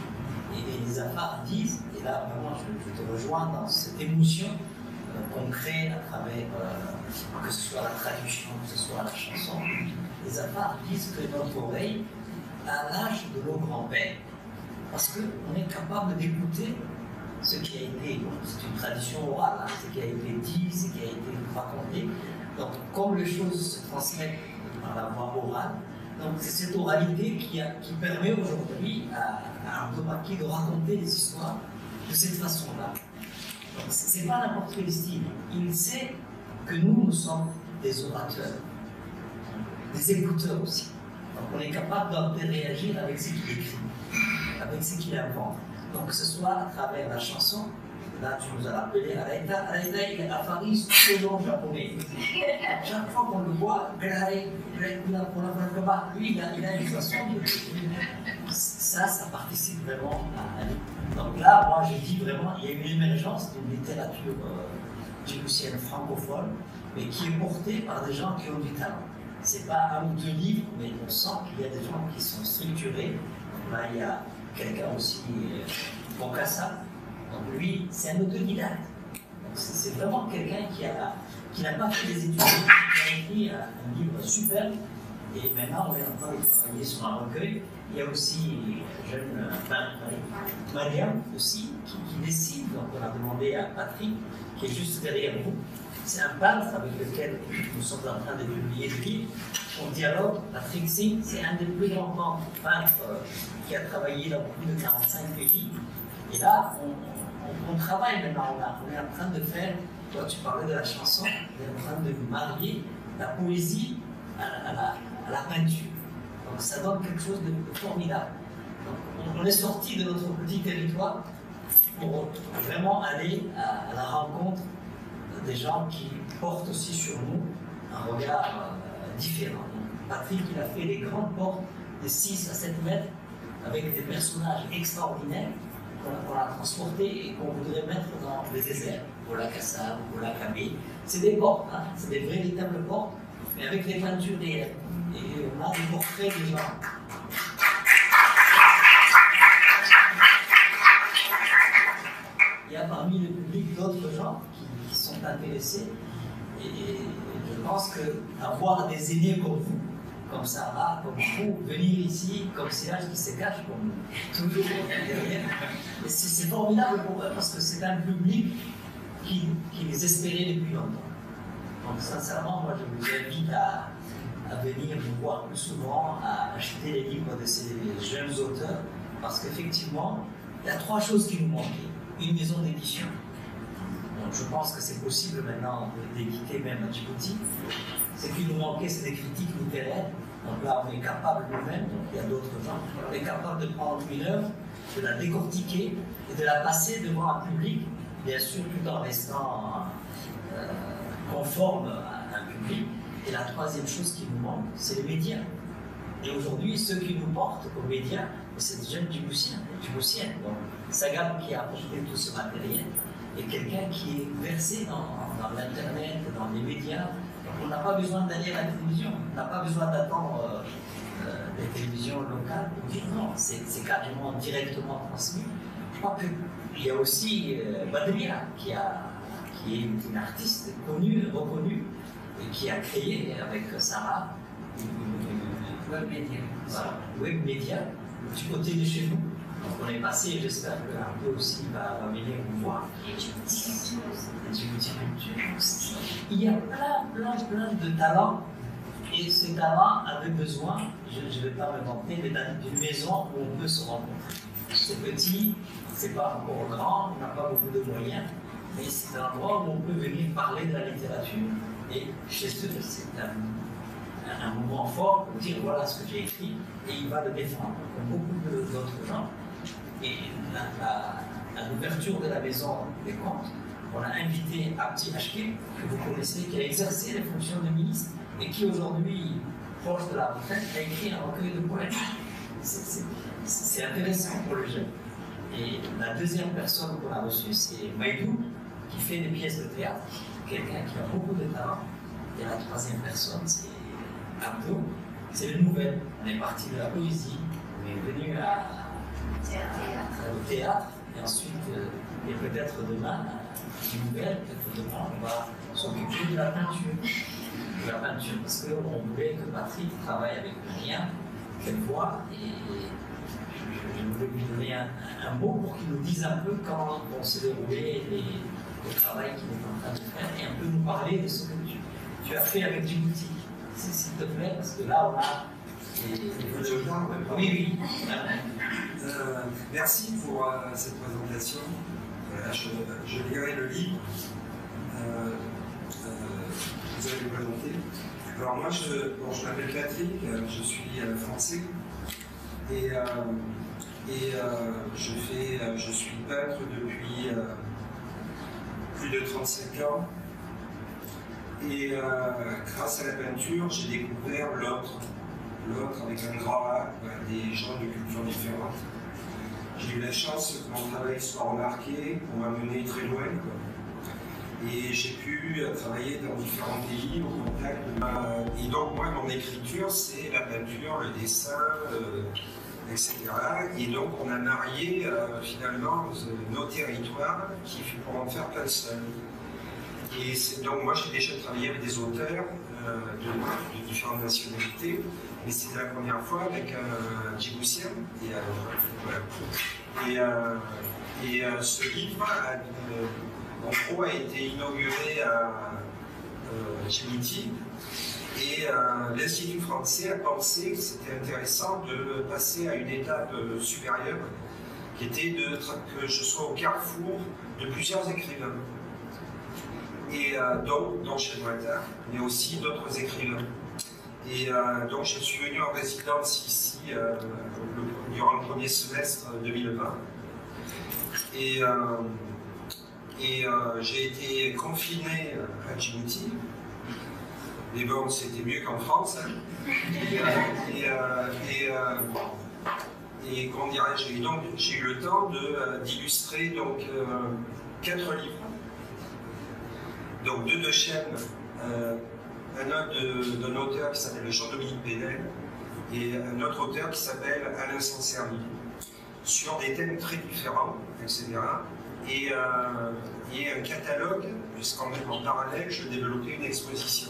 Et les affaires disent, et là vraiment je te rejoins dans cette émotion qu'on crée à travers, que ce soit la traduction, que ce soit la chanson, les affaires disent que notre oreille a l'âge de nos grands-pères. Parce qu'on est capable d'écouter ce qui a été, c'est une tradition orale, hein, ce qui a été dit, ce qui a été raconté. Donc comme les choses se transmettent par la voix orale, donc c'est cette oralité qui permet aujourd'hui à Aldo Maki de raconter les histoires de cette façon-là. Donc c'est pas n'importe quel style. Il sait que nous sommes des orateurs, des écouteurs aussi. Donc on est capable d'un peu réagir avec ce qu'il écrit, avec ce qu'il invente. Donc que ce soit à travers la chanson, là tu nous as rappelé Araita, il est apparu selon le japonais. Chaque fois qu'on le voit, lui il a une façon de... Ça participe vraiment à lui. Donc là, moi je dis vraiment, il y a une émergence d'une littérature djiboutienne francophone, mais qui est portée par des gens qui ont du talent. C'est pas un ou deux livres, mais on sent qu'il y a des gens qui sont structurés. Là, il y a quelqu'un aussi, Bokassa. Donc lui, c'est un autodidacte. C'est vraiment quelqu'un qui n'a pas fait des études, qui a écrit un livre superbe. Et maintenant, on est en train de travailler sur un recueil. Il y a aussi jeune Mariam aussi, qui décide. Donc on a demandé à Patrick, qui est juste derrière vous. C'est un peintre avec lequel nous sommes en train de publier le livre. On dialogue. Patrick Singh, c'est un des plus grands peintres qui a travaillé dans plus de 45 pays. Et là, on travaille maintenant. On est en train de faire, toi tu parlais de la chanson, on est en train de marier la poésie à la peinture. Donc ça donne quelque chose de formidable. Donc, on est sorti de notre petit territoire pour vraiment aller à la rencontre des gens qui portent aussi sur nous un regard différent. Patrick, il a fait des grandes portes de 6 à 7 mètres avec des personnages extraordinaires qu'on a transportés et qu'on voudrait mettre dans les déserts, au lac Assam, au lac Abbé. C'est des portes, hein, c'est des véritables portes, mais avec des peintures réelles. Et on a des portraits des gens. Il y a parmi le public d'autres gens qui sont intéressés. Et je pense qu'avoir des aînés comme vous, comme Sarah, comme vous, venir ici, comme Siraj qui se cache, comme toujours derrière. Et c'est formidable pour eux parce que c'est un public qui les espérait depuis longtemps. Donc sincèrement, moi je vous invite à venir nous voir plus souvent, à acheter les livres de ces jeunes auteurs, parce qu'effectivement, il y a 3 choses qui nous manquaient. Une maison d'édition. Donc je pense que c'est possible maintenant d'éditer même à Djibouti. Ce qui nous manquait, c'est des critiques littéraires. Donc là, on est capable nous-mêmes, donc il y a d'autres gens, on est capable de prendre une œuvre, de la décortiquer et de la passer devant un public, bien sûr, tout en restant conforme à un public. Et la 3e chose qui nous manque, c'est les médias. Et aujourd'hui, ceux qui nous portent comme médias, c'est des jeunes Djiboutiens. Donc, Sagam qui a apporté tout ce matériel est quelqu'un qui est versé dans l'Internet, dans les médias. Donc, on n'a pas besoin d'aller à la télévision, on n'a pas besoin d'attendre les télévisions locales pour dire non, c'est carrément directement transmis. Je crois qu'il y a aussi Badria qui est une artiste connue, reconnue, et qui a créé avec Sarah une web média. Voilà, web média du côté de chez nous. Donc on est passé, j'espère que Arnaud aussi va venir vous voir. Et Djibouti Culture aussi. Djibouti Culture. Il y a plein de talents. Et ces talents avaient besoin, je ne vais pas me vanter, mais d'une maison où on peut se rencontrer. C'est petit, c'est pas encore grand, on n'a pas beaucoup de moyens, mais c'est un endroit où on peut venir parler de la littérature. Et chez eux, c'est un moment fort pour dire voilà ce que j'ai écrit, et il va le défendre, comme beaucoup d'autres gens. Et à l'ouverture de la maison des contes, on a invité Abdi Hachké, que vous connaissez, qui a exercé les fonctions de ministre et qui aujourd'hui, proche de la retraite, a écrit un recueil de poèmes. C'est intéressant pour le jeune. Et la 2e personne qu'on a reçue, c'est Maïdou, qui fait des pièces de théâtre, quelqu'un qui a beaucoup de talent. Et la 3e personne, c'est Abdou, c'est le nouvel. On est parti de la poésie, on est venu au théâtre, et ensuite, et peut-être demain, peut-être demain, on va s'occuper de la peinture. Parce qu'on voulait que Patrick travaille avec Myriam, qu'elle voit, et je voulais lui donner un mot pour qu'il nous dise un peu comment vont se dérouler le travail qu'il est en train de faire, et un peu nous parler de ce que tu as fait avec Djibouti, s'il te plaît, parce que là on a... Oui. Merci pour cette présentation. Je lirai le livre. Vous avez présenté. Alors moi, je m'appelle Patrick, je suis français et je suis peintre depuis plus de 35 ans. Et grâce à la peinture, j'ai découvert l'autre avec un grand A, des gens de cultures différentes. J'ai eu la chance que mon travail soit remarqué, qu'on m'a mené très loin. Et j'ai pu travailler dans différents pays au contact de... Et donc moi, mon écriture, c'est la peinture, le dessin, etc. Et donc on a marié finalement nos territoires pour en faire plein seul. Et donc moi, j'ai déjà travaillé avec des auteurs de différentes nationalités, mais c'était la première fois avec un Djiboutien. Et ce livre en gros, a été inauguré à Djibouti et l'Institut français a pensé que c'était intéressant de passer à une étape supérieure qui était que je sois au carrefour de plusieurs écrivains. Et dont Cheikh Ouattara, mais aussi d'autres écrivains. Et donc je suis venu en résidence ici durant le premier semestre 2020. Et j'ai été confiné à Djibouti, mais bon, c'était mieux qu'en France. Hein. Et comment dirais-je, donc j'ai eu le temps d'illustrer donc 4 livres. Donc 2 de Chêne, d'un auteur qui s'appelle Jean-Dominique Pénel et un autre auteur qui s'appelle Alain Sancerny, sur des thèmes très différents, etc. Et un catalogue, puisqu'en parallèle, je développais une exposition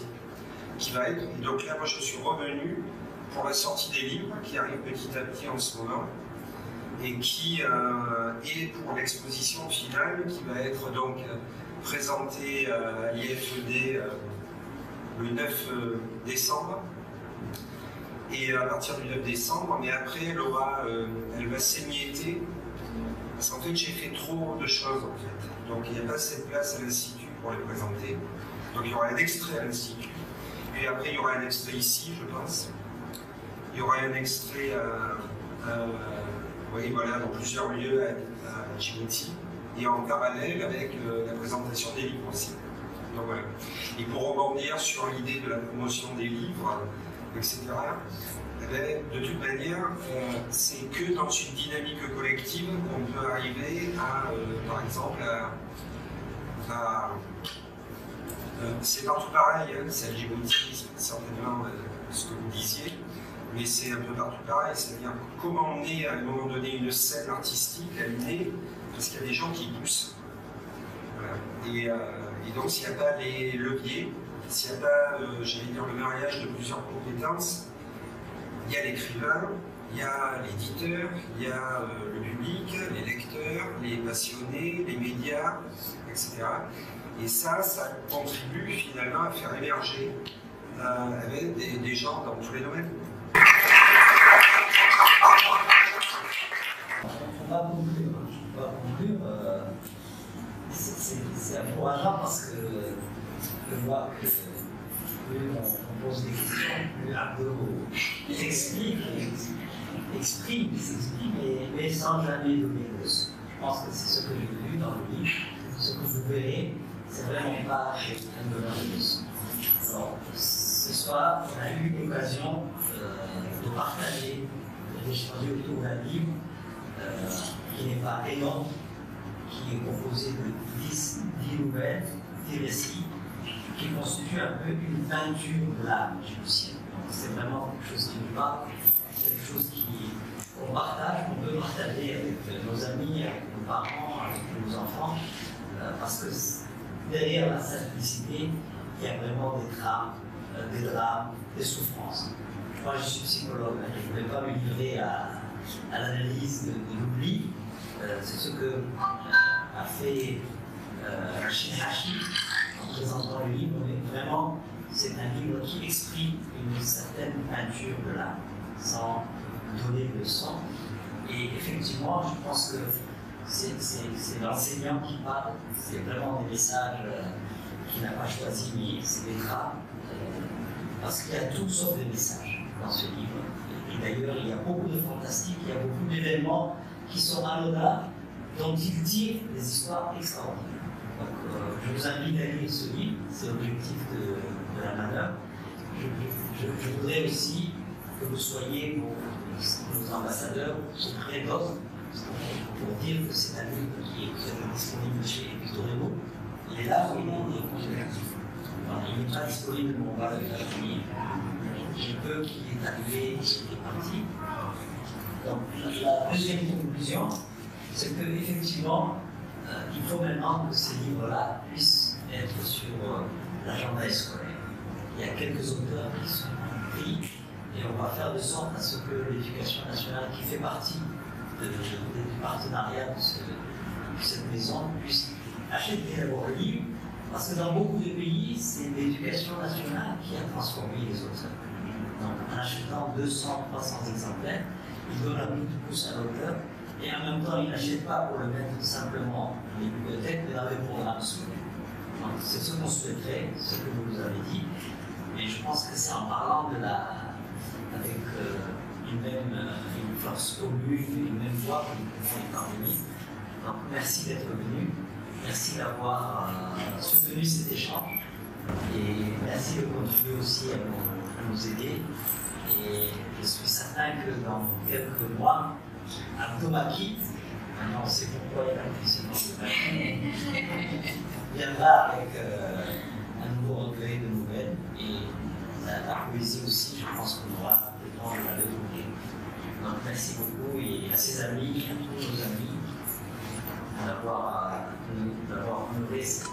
qui va être. Et donc là, moi, je suis revenu pour la sortie des livres qui arrive petit à petit en ce moment et qui est pour l'exposition finale qui va être donc présentée à l'IFED le 9 décembre. Et à partir du 9 décembre, mais après elle va s'émietter parce qu'en fait j'ai fait trop de choses en fait. Donc il n'y a pas assez de place à l'Institut pour les présenter. Donc il y aura un extrait à l'Institut. Puis après il y aura un extrait ici, je pense. Il y aura un extrait oui, voilà, dans plusieurs lieux à Djibouti. Et en parallèle avec la présentation des livres aussi. Donc voilà. Et pour rebondir sur l'idée de la promotion des livres, etc., de toute manière, c'est que dans une dynamique collective qu'on peut arriver à, par exemple, c'est partout pareil, hein, c'est à Djibouti, certainement ce que vous disiez, mais c'est un peu partout pareil, c'est-à-dire comment on est à un moment donné une scène artistique, elle naît parce qu'il y a des gens qui poussent. Voilà. Et donc s'il n'y a pas les leviers, s'il n'y a pas, j'allais dire, le mariage de plusieurs compétences, il y a l'écrivain, il y a l'éditeur, il y a le public, les lecteurs, les passionnés, les médias, etc. Et ça contribue finalement à faire émerger des gens dans tous les domaines. On va conclure. C'est encourageant parce que je vois que plus on pose des questions, plus Abdo s'exprime, mais sans jamais donner de leçons. Je pense que c'est ce que j'ai vu dans le livre. Ce que vous verrez, c'est vraiment pas un donneur de leçons. Alors, ce soir, on a eu l'occasion de partager, d'échanger autour d'un livre qui n'est pas énorme, qui est composé de 10 nouvelles, 10 récits, qui constitue un peu une peinture de l'âme djiboutienne. Donc c'est vraiment quelque chose qui nous parle, quelque chose qu'on partage, qu'on peut partager avec nos amis, avec nos parents, avec nos enfants, parce que derrière la simplicité, il y a vraiment des drames, des souffrances. Moi je suis psychologue, je ne voulais pas me livrer à l'analyse de l'oubli, c'est ce que a fait Shinhachi en présentant le livre, mais vraiment c'est un livre qui exprime une certaine peinture de l'âme, sans donner de leçons. Et effectivement, je pense que c'est l'enseignant qui parle, c'est vraiment des messages qu'il n'a pas choisi, mais c'est des drames, parce qu'il y a toutes sortes de messages dans ce livre. Et d'ailleurs, il y a beaucoup de fantastique, il y a beaucoup d'événements qui sont anodins, dont il tire des histoires extraordinaires. Donc, je vous invite à lire ce livre, c'est l'objectif de la manœuvre. Je voudrais aussi que vous soyez nos ambassadeurs auprès d'autres, pour dire que c'est un livre qui est disponible chez Victor Hugo. Il est là, il n'est pas disponible, mais on va le faire venir. J'ai peu qui est arrivé et qui est parti. Donc, la deuxième conclusion, c'est qu'effectivement, il faut maintenant que ces livres-là puissent être sur l'agenda scolaire. Il y a quelques auteurs qui sont pris et on va faire de sorte à ce que l'éducation nationale, qui fait partie du partenariat de cette maison, puisse acheter d'abord le livre, parce que dans beaucoup de pays, c'est l'éducation nationale qui a transformé les auteurs. Donc, en achetant 200, 300 exemplaires, il donne un coup de pouce à l'auteur, et en même temps, il n'achète pas pour le mettre simplement dans les bibliothèques, mais dans les programmes scolaires. Donc, c'est ce qu'on souhaiterait, ce que vous nous avez dit, mais je pense que c'est en parlant avec une force commune, une même voix que nous pouvons y parvenir. Donc, merci d'être venu, merci d'avoir soutenu cet échange, et merci de contribuer aussi à nous aider. Et je suis certain que dans quelques mois, Abdo Maki, maintenant on sait pourquoi il a pris ce nom de Maki, viendra avec un nouveau recueil de nouvelles, et la poésie aussi, je pense qu'on aura le temps de la découvrir. Donc merci beaucoup, et à ses amis, à tous nos amis, d'avoir honoré cette